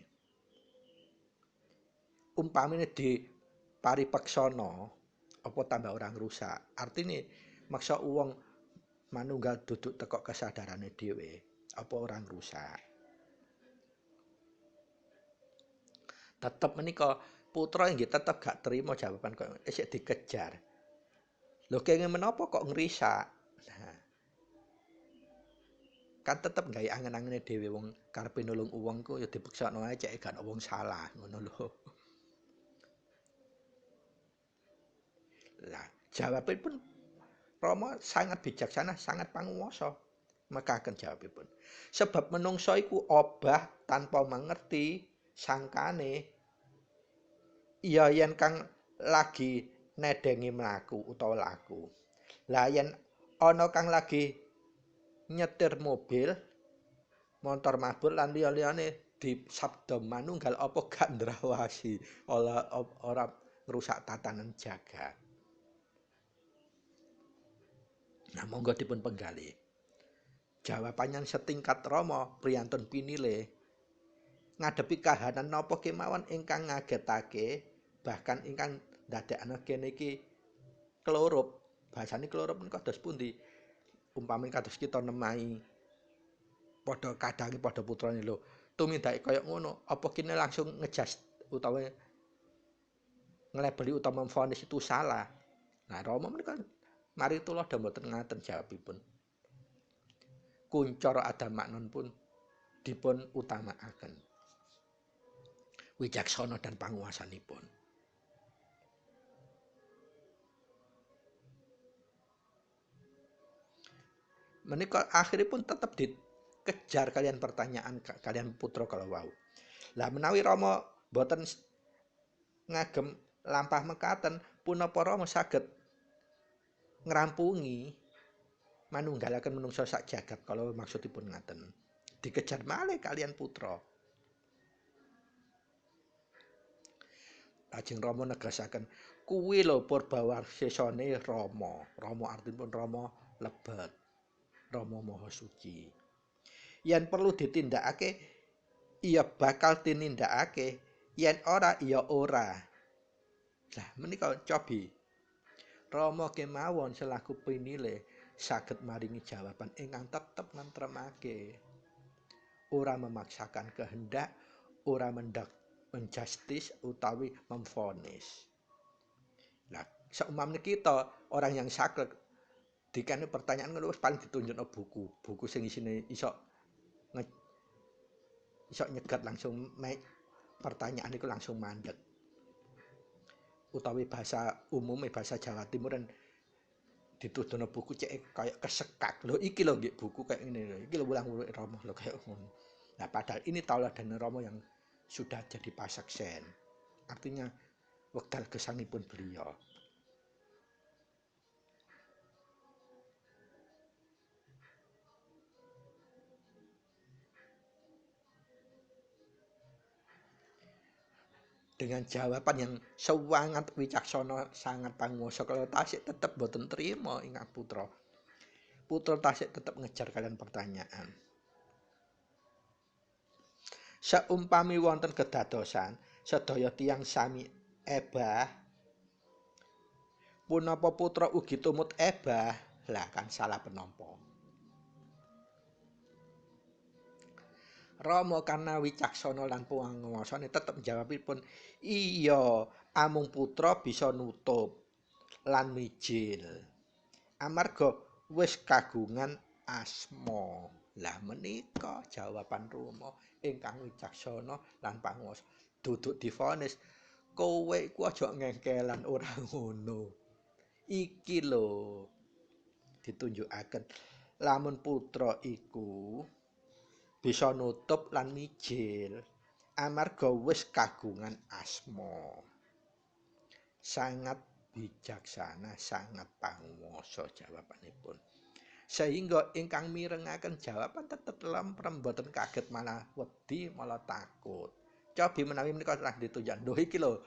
Umpamine diparipeksana, apa tambah orang rusak? Artine maksa wong manunggal duduk teko kesadarane dhewe, apa orang rusak? Tetep menika putra nggih tetep gak terima jawaban kok isih dikejar. Lho kenging menapa kok ngrisak? Nah, kan tetep gawe angen-angene dhewe wong karepe nulung wong ku ya dipeksakno ae cek gak wong salah ngono lho. Lah, jawabipun Rama sangat bijaksana, sangat panguwasa. Mekaken jawabipun. Sebab menungso iku obah tanpa mengerti sangkane iya yen kang lagi nedengi mlaku utawa laku. Lah yen ana kang lagi nyetir mobil, motor mabur lan liya-liyane di sabda manunggal apa gak ndrawasi ora ngrusak tatanan jagat. Nah, monggo dipun penggali. Jawabannya setingkat Rama priyantun pinile ngadepi kahanan napa kemawon ingkang ngagetake, bahkan ingkang ndadekake kene iki klerup. Bahasane klerup menika kados pundi? Umpami kados kita nemahi padha kadange padha putrane lho. Tumindake kaya ngono, apa kene langsung ngejas utawa nglebeli utawa memvonis itu salah. Nah, Rama menika mari tulodo mboten ngaten jawabipun. Kuncara adamaknon pun dipun utamakaken. Wicaksana dan panguwasanipun. Menika akhiripun tetep dikejar kalian pertanyaan kalian putra kalau wau. Lah menawi Rama boten ngagem lampah mekaten punapa Rama saged ngrampungi manunggalaken menungsa sak jagat kalau maksudipun ngaten. Dikejar malih kalian putra. Lajeng Rama negasaken kuwi lho Purbawarsesane Rama. Rama artinipun Rama lebet. Rama Maha Suci. Yen perlu ditindakake iya bakal tinindakake, yen ora iya ora. Lah menika cobi Rama kemawon selaku pinilih saged maringi jawaban ingkang tetep nentremake. Ora memaksakan kehendak, ora menjustis utawi memvonis. Nah, seumpamane kita orang yang saklek dikene pertanyaan ngono wis paling ditunjukno buku. Buku sing isine iso nyegat langsung pertanyaan itu langsung mandek. Utawi bahasa umumnya bahasa Jawa Timur dan dituduhno buku cek kayak kesekak. Lho iki lho nggih buku kayak ngene lho. Iki lho ulang-ulang Rama lho kayak ngono. Nah, padahal ini tauladan Rama yang sudah jadi pasaksen. Artinya wekdal gesangipun beliau. Dengan jawaban yang sangat wicaksana, sangat panguwasa kalau tasik tetap boten terima ingkang putra. Putra tasik tetap ngejar kalian pertanyaan. Seumpami wonten kedadosan sedaya tiyang sami ebah punapa putra ugi tumut ebah, lah kan salah penampa. Rama karena wicaksana lan panguwasane tetep jawabipun iya amung putra bisa nutup lan mijil amarga wis kagungan asma. Lah menika jawaban Rama ingkang wicaksana lan panguwasa. Duduk divonis kowe iku aja ngengkelan ora ngono. Iki lho ditunjukaken lamun putra iku bisa nutup lan mijil amarga wis kagungan asma. Sangat bijaksana, sangat panguwasa jawabanipun. Sehingga ingkang mirengaken jawaban tetep lemprem boten kaget malah wedi malah takut. Cobi menawi menika telah ditunjuk. Lho iki lho.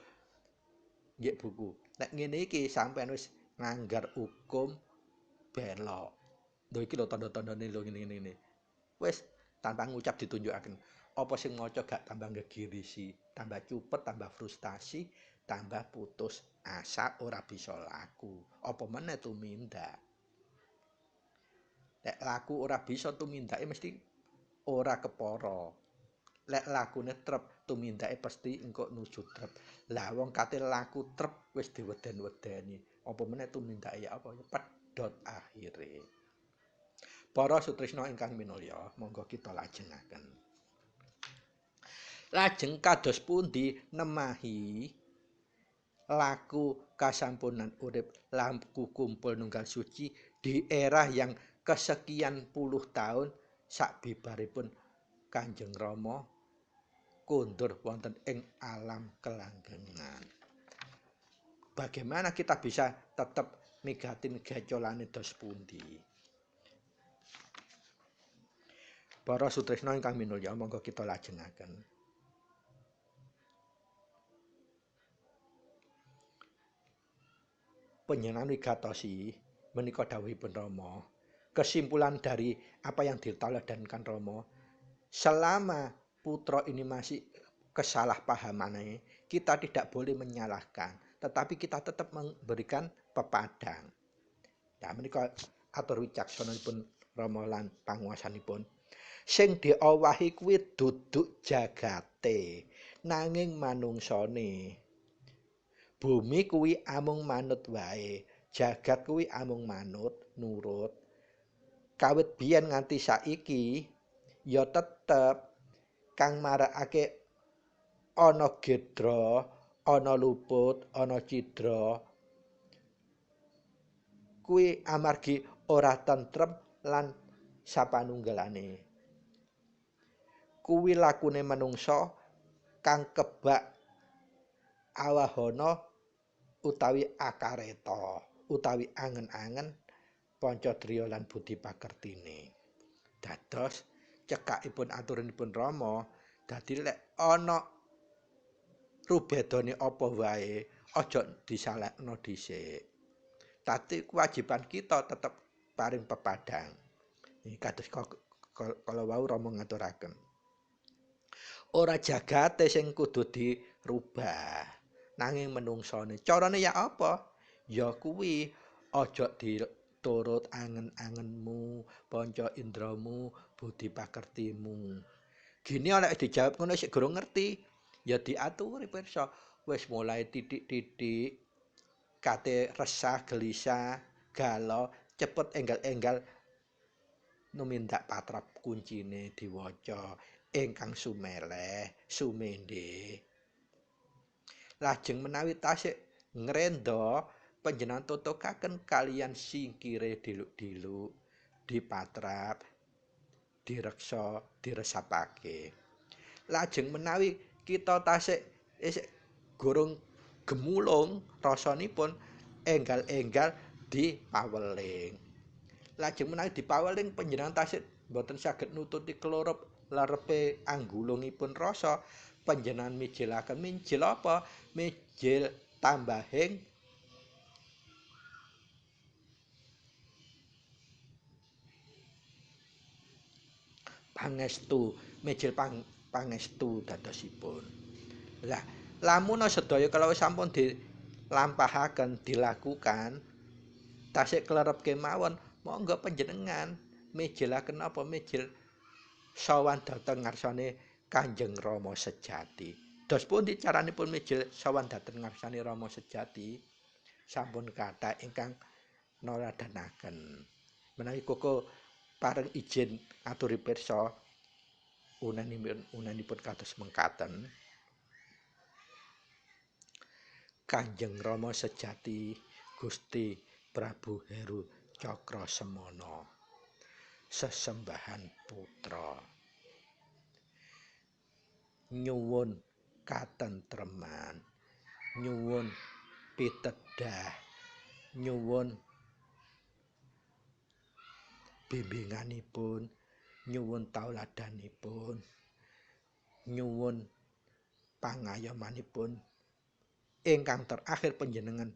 Nggih buku. Nek ngene iki sampean wis nganggar hukum belok. Lho iki lho tanda-tandane lho ngene-ngene. Wis tanpa ngucap ditunjukaken. Apa sing maca gak tambah ngegirisi, tambah cupet, tambah frustasi, tambah putus asa ora bisa laku. Apa meneh tumindak. Lek laku ora bisa tumindake mesti ora kepara. Lek lakune trep tumindake pasti engko nuju trep. Lah wong kate laku trep wis diweden-wedeni. Apa meneh tumindake ya apa pedhot akhire. Para sutresna ingkang minulya, monggo kita lajengaken. Lajeng kados pundi nemahi laku kasampunan urip laku kumpul nunggal suci di era yang kesekian puluh tahun sakbibaripun Kanjeng Rama kondur wonten ing alam kelanggengan. Bagaimana kita bisa tetap migatin gecolane dos pundi? Para sutresna ingkang minulya monggo kita lajengaken. Panjenengan wigatosi menika dawuhipun Rama. Kesimpulan dari apa yang diteladankan Rama, selama putra ini masih kesalahpahamannya, kita tidak boleh menyalahkan, tetapi kita tetap memberikan pepadang. Nah, menika atur wicaksananipun Rama lan panguwasanipun. Sing diowahi kuwi duduk jagate, nanging manungsane. Bumi kuwi amung manut wae, jagat kuwi amung manut nurut. Kawit biyen nganti saiki ya tetep kang marakake ana gedra, ana luput, ana cidra kuwi amargi ora tentrem lan sapanunggalane. Kuwi lakune manungsa kang kebak awahana utawi akareta, utawi angen-angen Pancadriya lan budi pakertine. Dados cekakipun aturanipun Rama, dadi lek ana rubedane apa wae aja disalekno dhisik. Tapi kewajiban kita tetep paring pepadang. Iki kados kala wau Rama ngaturaken. Ora jagate sing kudu dirubah, nanging menungsane. Carane ya apa? Ya kuwi aja diturut angen-angenmu, panca indramu, budi pakertimu. Gini oleh dijawab ngono sik durung ngerti, ya diaturi pirsa. Wis mulai titik-titik kate resah, gelisah, galau, cepet enggal-enggal numindak patrap kuncine diwaca ingkang sumeleh, sumendhe. Lajeng menawi tasih ngrenda panjenengan tutukaken kalian singkire diluk-diluk, dipatrap, direksa, diresapake. Lajeng menawi kita tasih isih gorong gemulung rasanipun enggal-enggal dipaweling. Lajeng menawi dipaweling panjenengan tasih boten saged nututi kelorop larepe anggulungipun rasa, panjenengan mijilaken minjil apa? Mijil tambahing pangestu, mijil pangestu dadosipun. Lah, lamun sedaya kalau sampun dilampahaken, dilakukan, tasih klerep kemawon, monggo panjenengan mijilaken apa? Mijil sowan dhateng ngarsane Kanjeng Rama sejati. Dos pundi caranipun mijil sowan dhateng ngarsane Rama sejati? Sampun kathah ingkang noladhaken. Menawi koko pareng izin aturi pirsa unanipun kados mengkaten. Kanjeng Rama sejati Gusti Prabu Heru Cakrasemana sesembahan putra nyuwun katentreman, nyuwun pitedah, nyuwun bimbinganipun, nyuwun tauladanipun, nyuwun pangayomanipun, ingkang terakhir panjenengan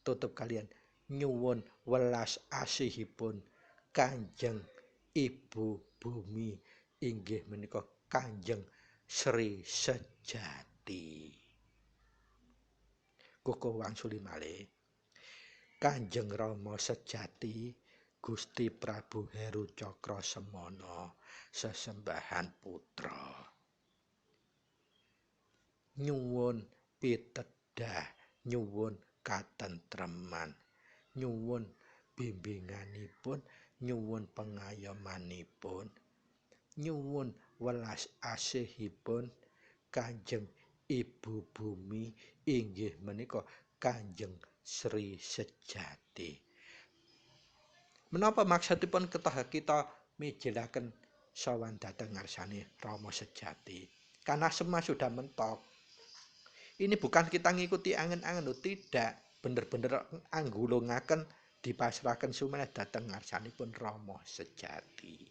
tutup kalian nyuwun welas asihipun Kanjeng Ibu Bumi inggih menika Kanjeng Sri Sejati. Koko wangsuli malih Kanjeng Rama Sejati Gusti Prabu Heru Cakrasemana sesembahan putra nyuwun pitedah, nyuwun katentreman, nyuwun bimbinganipun, nyuwun pengayomanipun, nyuwun welas asihipun Kanjeng Ibu Bumi inggih menika Kanjeng Sri Sejati. Menapa maksudipun kita mijilaken sowan dhateng ngarsane Rama Sejati? Karena semua sudah mentok. Ini bukan kita ngikuti angen-angen, tidak. Bener-bener anggulungaken dipasrahaken sumeneh dhateng ngarsanipun Rama Sejati.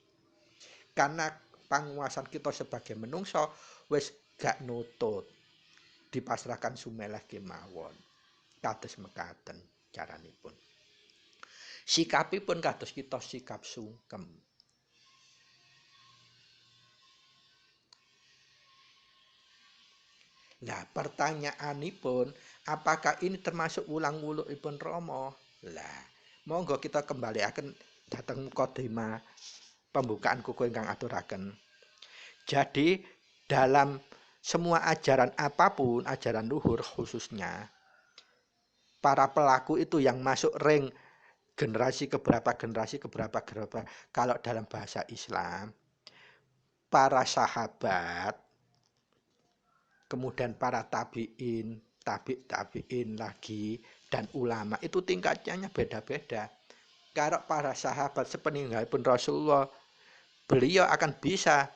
Karena panguwasan kita sebagai menungso wis gak nutut, dipasrahkan sumeleh kemawon. Kados mekaten caranipun. Sikapipun kados kita sikap sungkem. Lah pertanyaanipun, apakah ini termasuk ulang-ulukipun Rama? Lah, monggo kita kembaliaken dhateng mukadimah pembukaan kuku ingkang aturaken. Jadi dalam semua ajaran apapun, ajaran luhur khususnya, para pelaku itu yang masuk ring generasi keberapa, kalau dalam bahasa Islam, para sahabat, kemudian para tabiin, tabiin lagi, dan ulama itu tingkatnya beda-beda. Kalau para sahabat sepeninggalipun Rasulullah, beliau akan bisa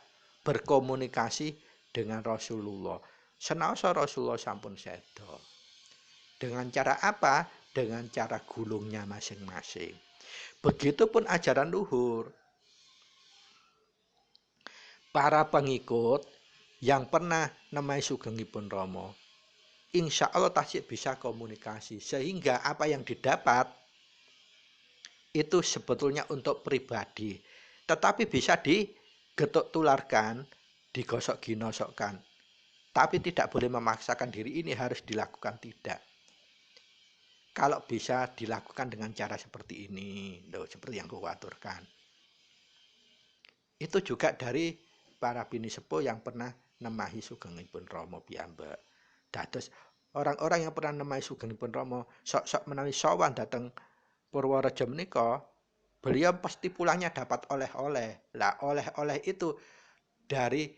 berkomunikasi dengan Rasulullah. Senaosa Rasulullah sampun sedo. Dengan cara apa? Dengan cara gulungnya masing-masing. Begitupun ajaran luhur. Para pengikut yang pernah namai sugengipun Rama, insya Allah tasik bisa komunikasi. Sehingga apa yang didapat itu sebetulnya untuk pribadi. Tetapi bisa digetuk tularkan, digosok ginosokkan. Tapi tidak boleh memaksakan diri ini harus dilakukan, tidak. Kalau bisa dilakukan dengan cara seperti ini, loh, seperti yang kuaturkan. Itu juga dari para bini sepuh yang pernah nemahi sugengipun Rama piyambak. Dados orang-orang yang pernah nemahi sugengipun Rama sok-sok menawi sowan dateng Purworejo menika, beliau pasti pulangnya dapat oleh-oleh. Lah oleh-oleh itu dari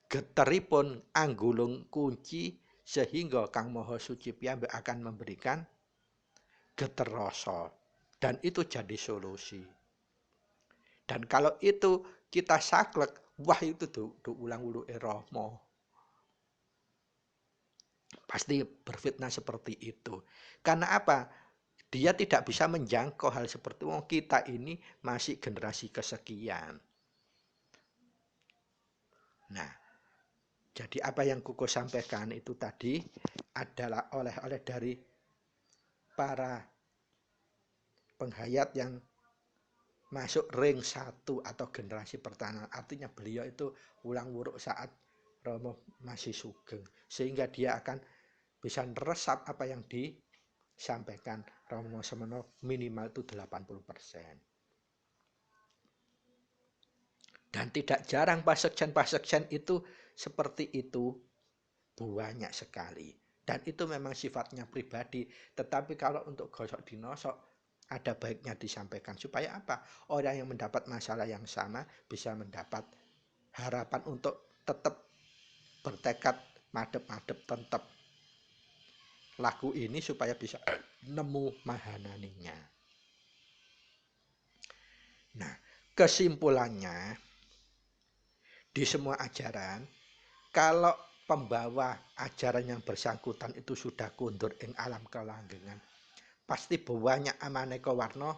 geteripun anggulung kunci sehingga Kang Maha Suci piyambak akan memberikan geter rasa, dan itu jadi solusi. Dan kalau itu kita saklek, wah itu tuh ulang-ulu Rama. Pasti berfitnah seperti itu. Karena apa? Dia tidak bisa menjangkau hal seperti itu. Kita ini masih generasi kesekian. Nah, jadi apa yang Kuko sampaikan itu tadi adalah oleh-oleh dari para penghayat yang masuk ring 1 atau generasi pertama. Artinya beliau itu ulang wuruk saat Rama masih sugeng. Sehingga dia akan bisa meresap apa yang disampaikan Rama semana minimal itu 80%. Dan tidak jarang pasekjen itu seperti itu banyak sekali. Dan itu memang sifatnya pribadi. Tetapi kalau untuk gosok dinosok, ada baiknya disampaikan. Supaya apa? Orang yang mendapat masalah yang sama bisa mendapat harapan untuk tetap bertekad madep-madep tetap laku ini supaya bisa nemu mahananinya. Nah, kesimpulannya di semua ajaran, kalau pembawa ajaran yang bersangkutan itu sudah kundur ing alam kelanggengan, pasti banyak amaneka warna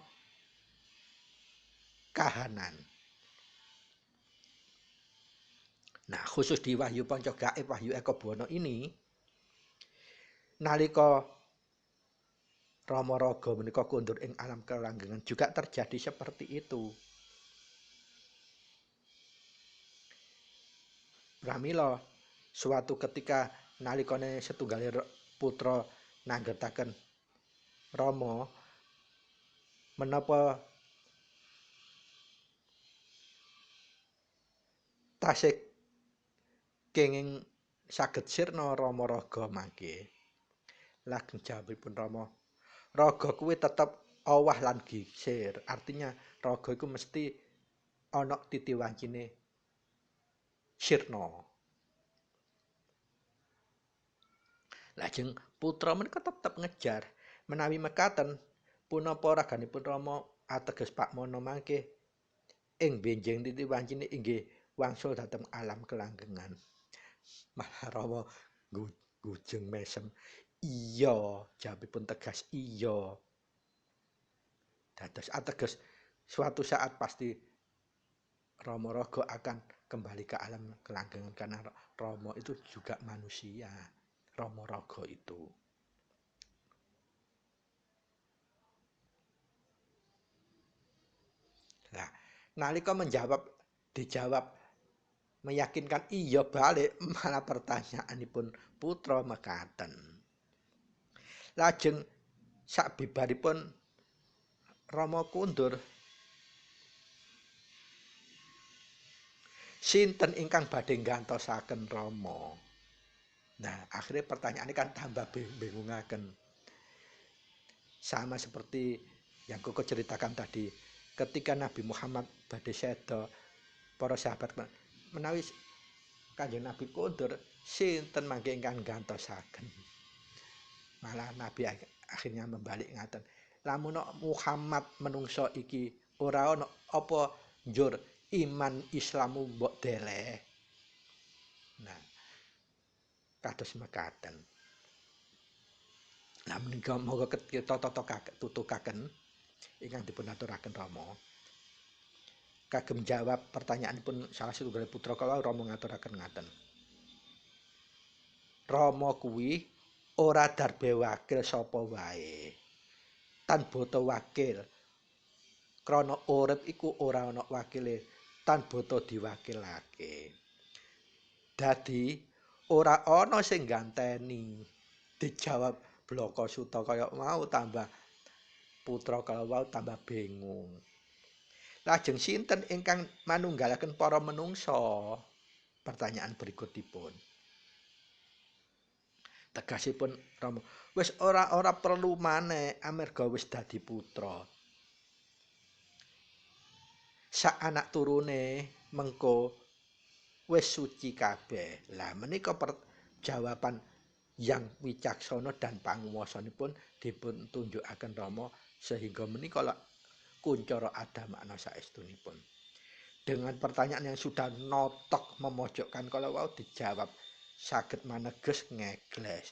kahanan. Nah, khusus di Wahyu Panca Gaib, Wahyu Eko Buwono ini, nalika Rama Raga menika kundur ing alam kelanggengan juga terjadi seperti itu. Pramila suatu ketika nalikane setunggal putra nanggetaken Rama menapa tasih kenging saged sirna Rama Raga mangke. Lajeng jawabipun Rama, raga kuwi tetep owah lan gisir. Artinya raga iku mesti ana titiwancine sirna. Lajeng putra menika tetep ngejar. Menawi mekaten punapa raganipun Rama ateges Pak Mono mangke ing benjing titiwancine inggih wangsul dhateng alam kelanggengan. Malah Rama gujeng mesem. Iya, jawabipun tegas iya. Dados ateges suatu saat pasti Rama Raga akan kembali ke alam kelanggengan karena Rama itu juga manusia. Rama Raga itu. Nah, nalika dijawab meyakinkan iya balik, malah pertanyaanipun putra mekaten. Lajeng sabibaripun Rama kundur, sinten ingkang badhe nggantosaken Rama? Nah, akhirnya pertanyaan ini kan tambah bingungaken. Sama seperti yang Koko ceritakan tadi, ketika Nabi Muhammad badhe seda, para sahabat menawi Kanjeng Nabi kondur, sinten mangke ingkang gantosaken. Malah Nabi akhirnya membalik ngaten. Lamun Muhammad menungso iki ora ana apa njur iman Islamu mbok deleh. Nah, kados mekaten. Lah menika monggo kita tutukaken ingkang dipun aturaken Rama. Kagem jawab pertanyaanipun salah setunggal putra kala Rama ngaturaken ngaten. Rama kuwi ora darbe wakil sapa wae. Tan bata wakil. Krana urip iku ora ana wakile tan bata diwakilake. Dadi ora ana sing ganteni. Dijawab bloko suta kaya mau tambah putra kala wau tambah bingung. Lajeng sinten ingkang manunggalaken para menungsa? Pertanyaan berikutipun. Tegasipun Rama, wis ora perlu maneh amarga wis dadi putra. Sak anak turune mengko wis suci kabeh. Lah menika jawaban yang wicaksana dan panguwasanipun dipun tunjukaken Rama sehingga menika kuncara ada makna saestunipun. Dengan pertanyaan yang sudah notok memojokkan kalau wau dijawab saged maneges ngegles.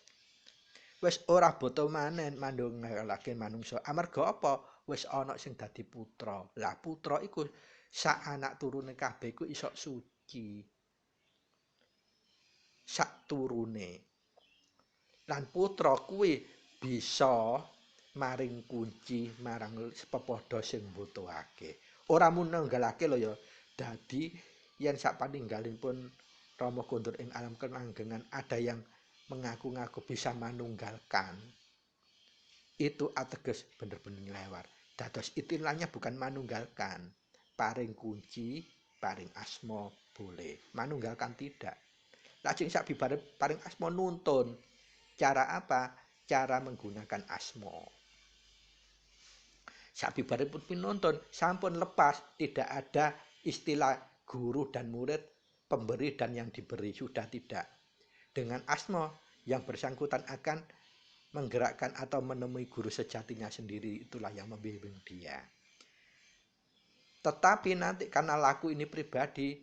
Wis ora boto manen mandungelake manungsa. Amarga apa? Wis ana sing dadi putra. Lah putra iku sak anak turune kabeh iku iso suci. Sak turune. Lan putra kuwi bisa maring kunci marang pepodo sing mbutuhake. Ora mununggalake lho ya. Dadi yen sak paninggalipun Rama kondur ing alam kenanggengan ada yang mengaku-ngaku bisa manunggalkan. Itu ateges bener-bener lewat. Dados itilahnya bukan manunggalkan. Paring kunci, paring asma boleh. Manunggalkan tidak. Lajeng sak bibare paring asma nuntun. Cara apa? Cara menggunakan asma. Sabibaripun pinuntun sampun lepas, tidak ada istilah guru dan murid, pemberi dan yang diberi, sudah tidak. Dengan asma yang bersangkutan akan menggerakkan atau menemui guru sejatinya sendiri, itulah yang membimbing dia. Tetapi nanti karena laku ini pribadi,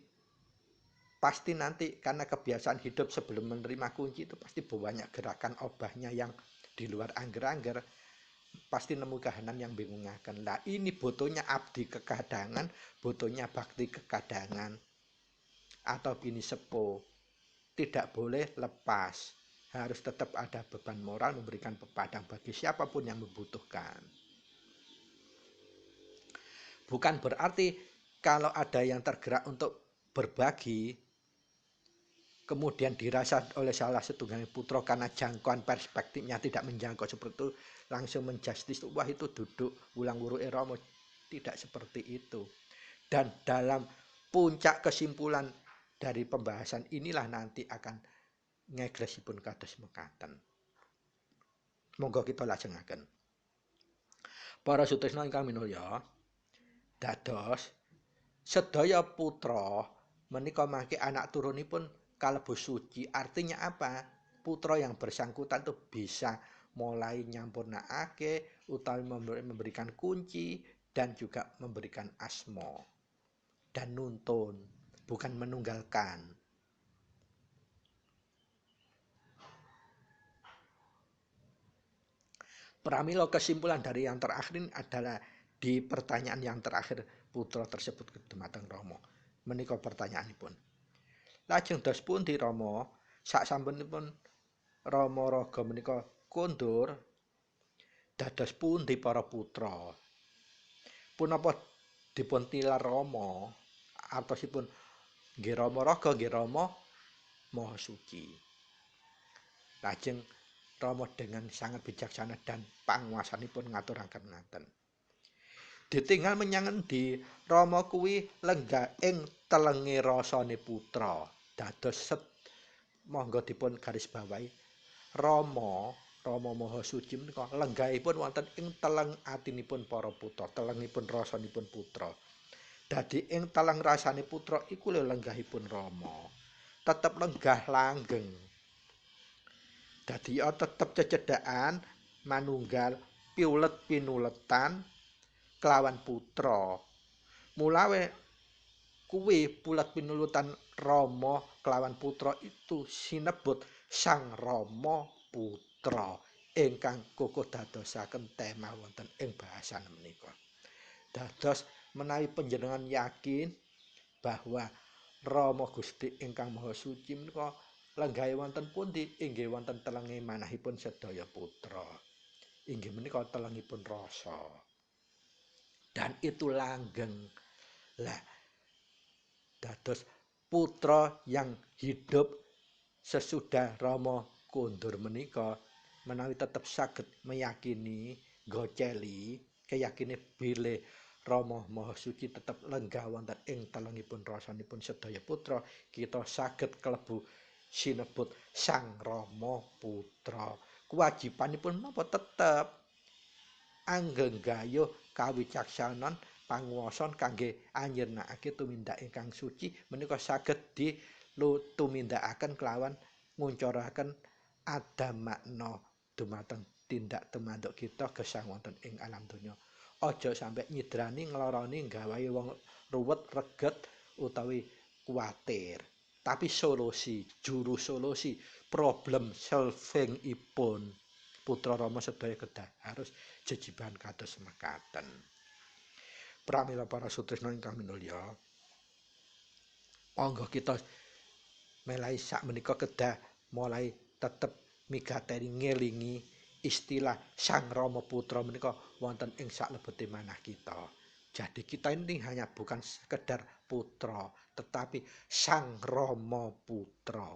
pasti nanti karena kebiasaan hidup sebelum menerima kunci itu pasti banyak gerakan obahnya yang di luar angger-angger. Pasti nemu kahanan yang bingungaken. Lah ini botonya abdi kekadangan, botonya bakti kekadangan. Atau bini sepo. Tidak boleh lepas. Harus tetap ada beban moral memberikan pepadang bagi siapapun yang membutuhkan. Bukan berarti kalau ada yang tergerak untuk berbagi, kemudian dirasa oleh salah setunggal putra karena jangkauan perspektifnya tidak menjangkau seperti itu, langsung menjustis, wah itu duduk ulang wuruke Rama. Tidak seperti itu. Dan dalam puncak kesimpulan dari pembahasan inilah nanti akan ngeglesipun kados mekaten. Monggo kita lajengaken. Para sutresna ingkang minulya, dados sedaya putra menika mangke anak turunipun kalebu suci. Artinya apa? Putra yang bersangkutan itu bisa mulai nyampurnakake utawi memberikan kunci dan juga memberikan asma dan nuntun, bukan menunggalkan. Pramila kesimpulan dari yang terakhir ini adalah di pertanyaan yang terakhir putra tersebut kedumateng Rama. Menika pertanyaanipun. Lajeng dos pundi Rama sak sampunipun Rama raga menika kondur dados pundi para putra. Punapa dipun tilar Rama artosipun nggih Rama raga nggih Rama maha suci. Lajeng Rama dengan sangat bijaksana dan panguwasanipun ngaturaken ngaten. Ditinggal menyangen di Rama kuwi lenggah ing telenge rasane putra. Dados monggo dipun garis bawahi Rama Rama Maha Suci menika lenggahipun wonten ing teleng atinipun para putra, telengipun rasanipun putra. Dadi ing teleng rasane putra iku lho lenggahipun Rama. Tetep lenggah langgeng. Dadi tetep cecedhakan manunggal piulet pinuletan kelawan putra. Mulawe kuwi pulet pinuletan Rama kelawan putra itu sinebut Sang Rama Putra ingkang kukuh dadosaken tema wonten ing bahasan menika. Dados menawi panjenengan yakin bahwa Rama Gusti ingkang Maha Suci menika lenggahe wonten pundi? Inggih wonten telenge manahipun sedaya putra. Inggih menika telengipun rasa. Dan itu langgeng. Lah dados putra yang hidup sesudah Rama kondur menika menawi tetep saged meyakini goceli keyakine bilih Rama Maha Suci tetep lenggah wonten ing telengipun rasanipun sedaya putra, kita saged klebu sinebut Sang Rama Putra. Kewajibanipun menapa tetep anggenggayuh kawicaksanan panguwasan kangge anyirnakake tumindak ingkang suci menika saged tumindakaken kelawan nguncuraken adam makna dumateng tindak tumanduk kita gesang wonten ing alam donya. Aja sampai nyidrani ngloroni gawahi wong ruwet reget utawi kuwatir. Tapi solusi, juru solusi, problem solving ipun putra Rama sedaya kedah harus jejiban kados mekaten. Pramila para sutresna ingkang minulya, monggo kita melai sak menika kedah mulai tetep migateni ngelingi istilah Sang Rama Putra menika wonten ing saklebete manah kita. Jadi kita ini hanya bukan sekedar putra, tetapi Sang Rama Putra.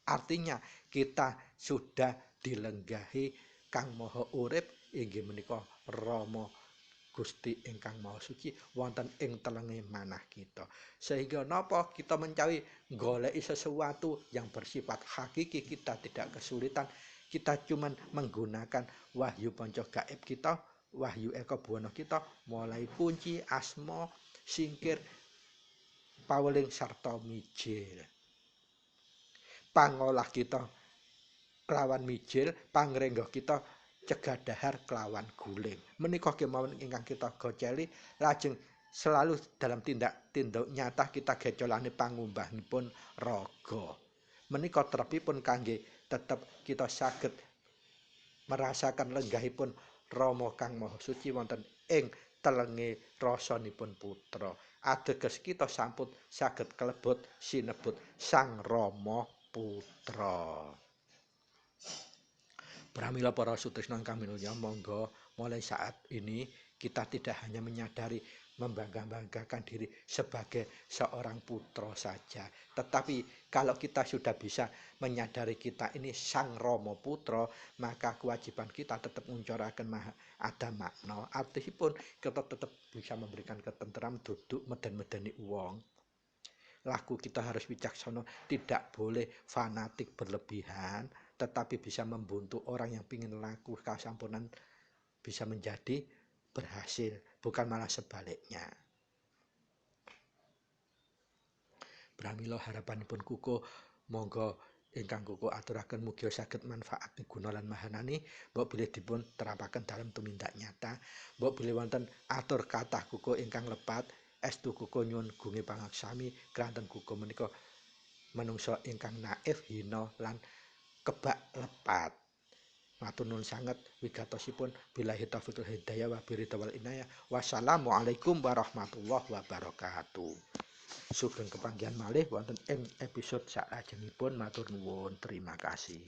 Artinya kita sudah dilenggahi Kang Maha Urip inggih menika Rama Gusti ingkang Maha Suci wonten ing telenge manah kita. Sehingga napa kita mencari goleki sesuatu yang bersifat hakiki kita tidak kesulitan. Kita cuman menggunakan wahyu panca gaib kita, wahyu eka buwana kita, mulai kunci, asma, singkir, paweling sarta mijil. Pangolah kita kelawan mijil, pangrengga kita cegah dahar kelawan guling. Menika kemawon ingkang kita goceli lajeng selalu dalam tindak nyata kita gecolane pangumbahipun raga. Menika trepipun kangge tetep kita saged merasakan lenggahipun Rama Kang Maha Suci wonten ing telenge rasanipun putra. Ateges kita sampun saged kalebet sinebut Sang Rama Putra. Pramila para sutresna ingkang minulya, monggo mulai saat ini kita tidak hanya menyadari membangga-banggakan diri sebagai seorang putra saja. Tetapi kalau kita sudah bisa menyadari kita ini Sang Rama Putra, maka kewajiban kita tetap nguncuraken ada makna. Artipun kita tetap bisa memberikan ketenteram duduk meden-medeni wong. Laku kita harus bijaksana, tidak boleh fanatik berlebihan, tetapi bisa membuntu orang yang ingin laku kasampunan bisa menjadi berhasil, bukan malah sebaliknya. Pramila harapanipun kuku, monggo ingkang kuku aturaken mugi saged manfaat guna lan mahanani, mbok bilih dipun terapaken dalam tumindak nyata, mbok bilih wonten atur kathah kuku ingkang lepat, estu kuku nyuwun gunge pangaksami kranten kuku menika manungsa ingkang naif, hina lan kebak lepat. Matur nuwun sanget wigatosipun billahi taufiq wal hidayah wa biridha wal inayah. Wassalamualaikum warahmatullahi wabarakatuh. Sugeng kepanggihan malih wonten ing episode salajengipun. Matur nuwun, terima kasih.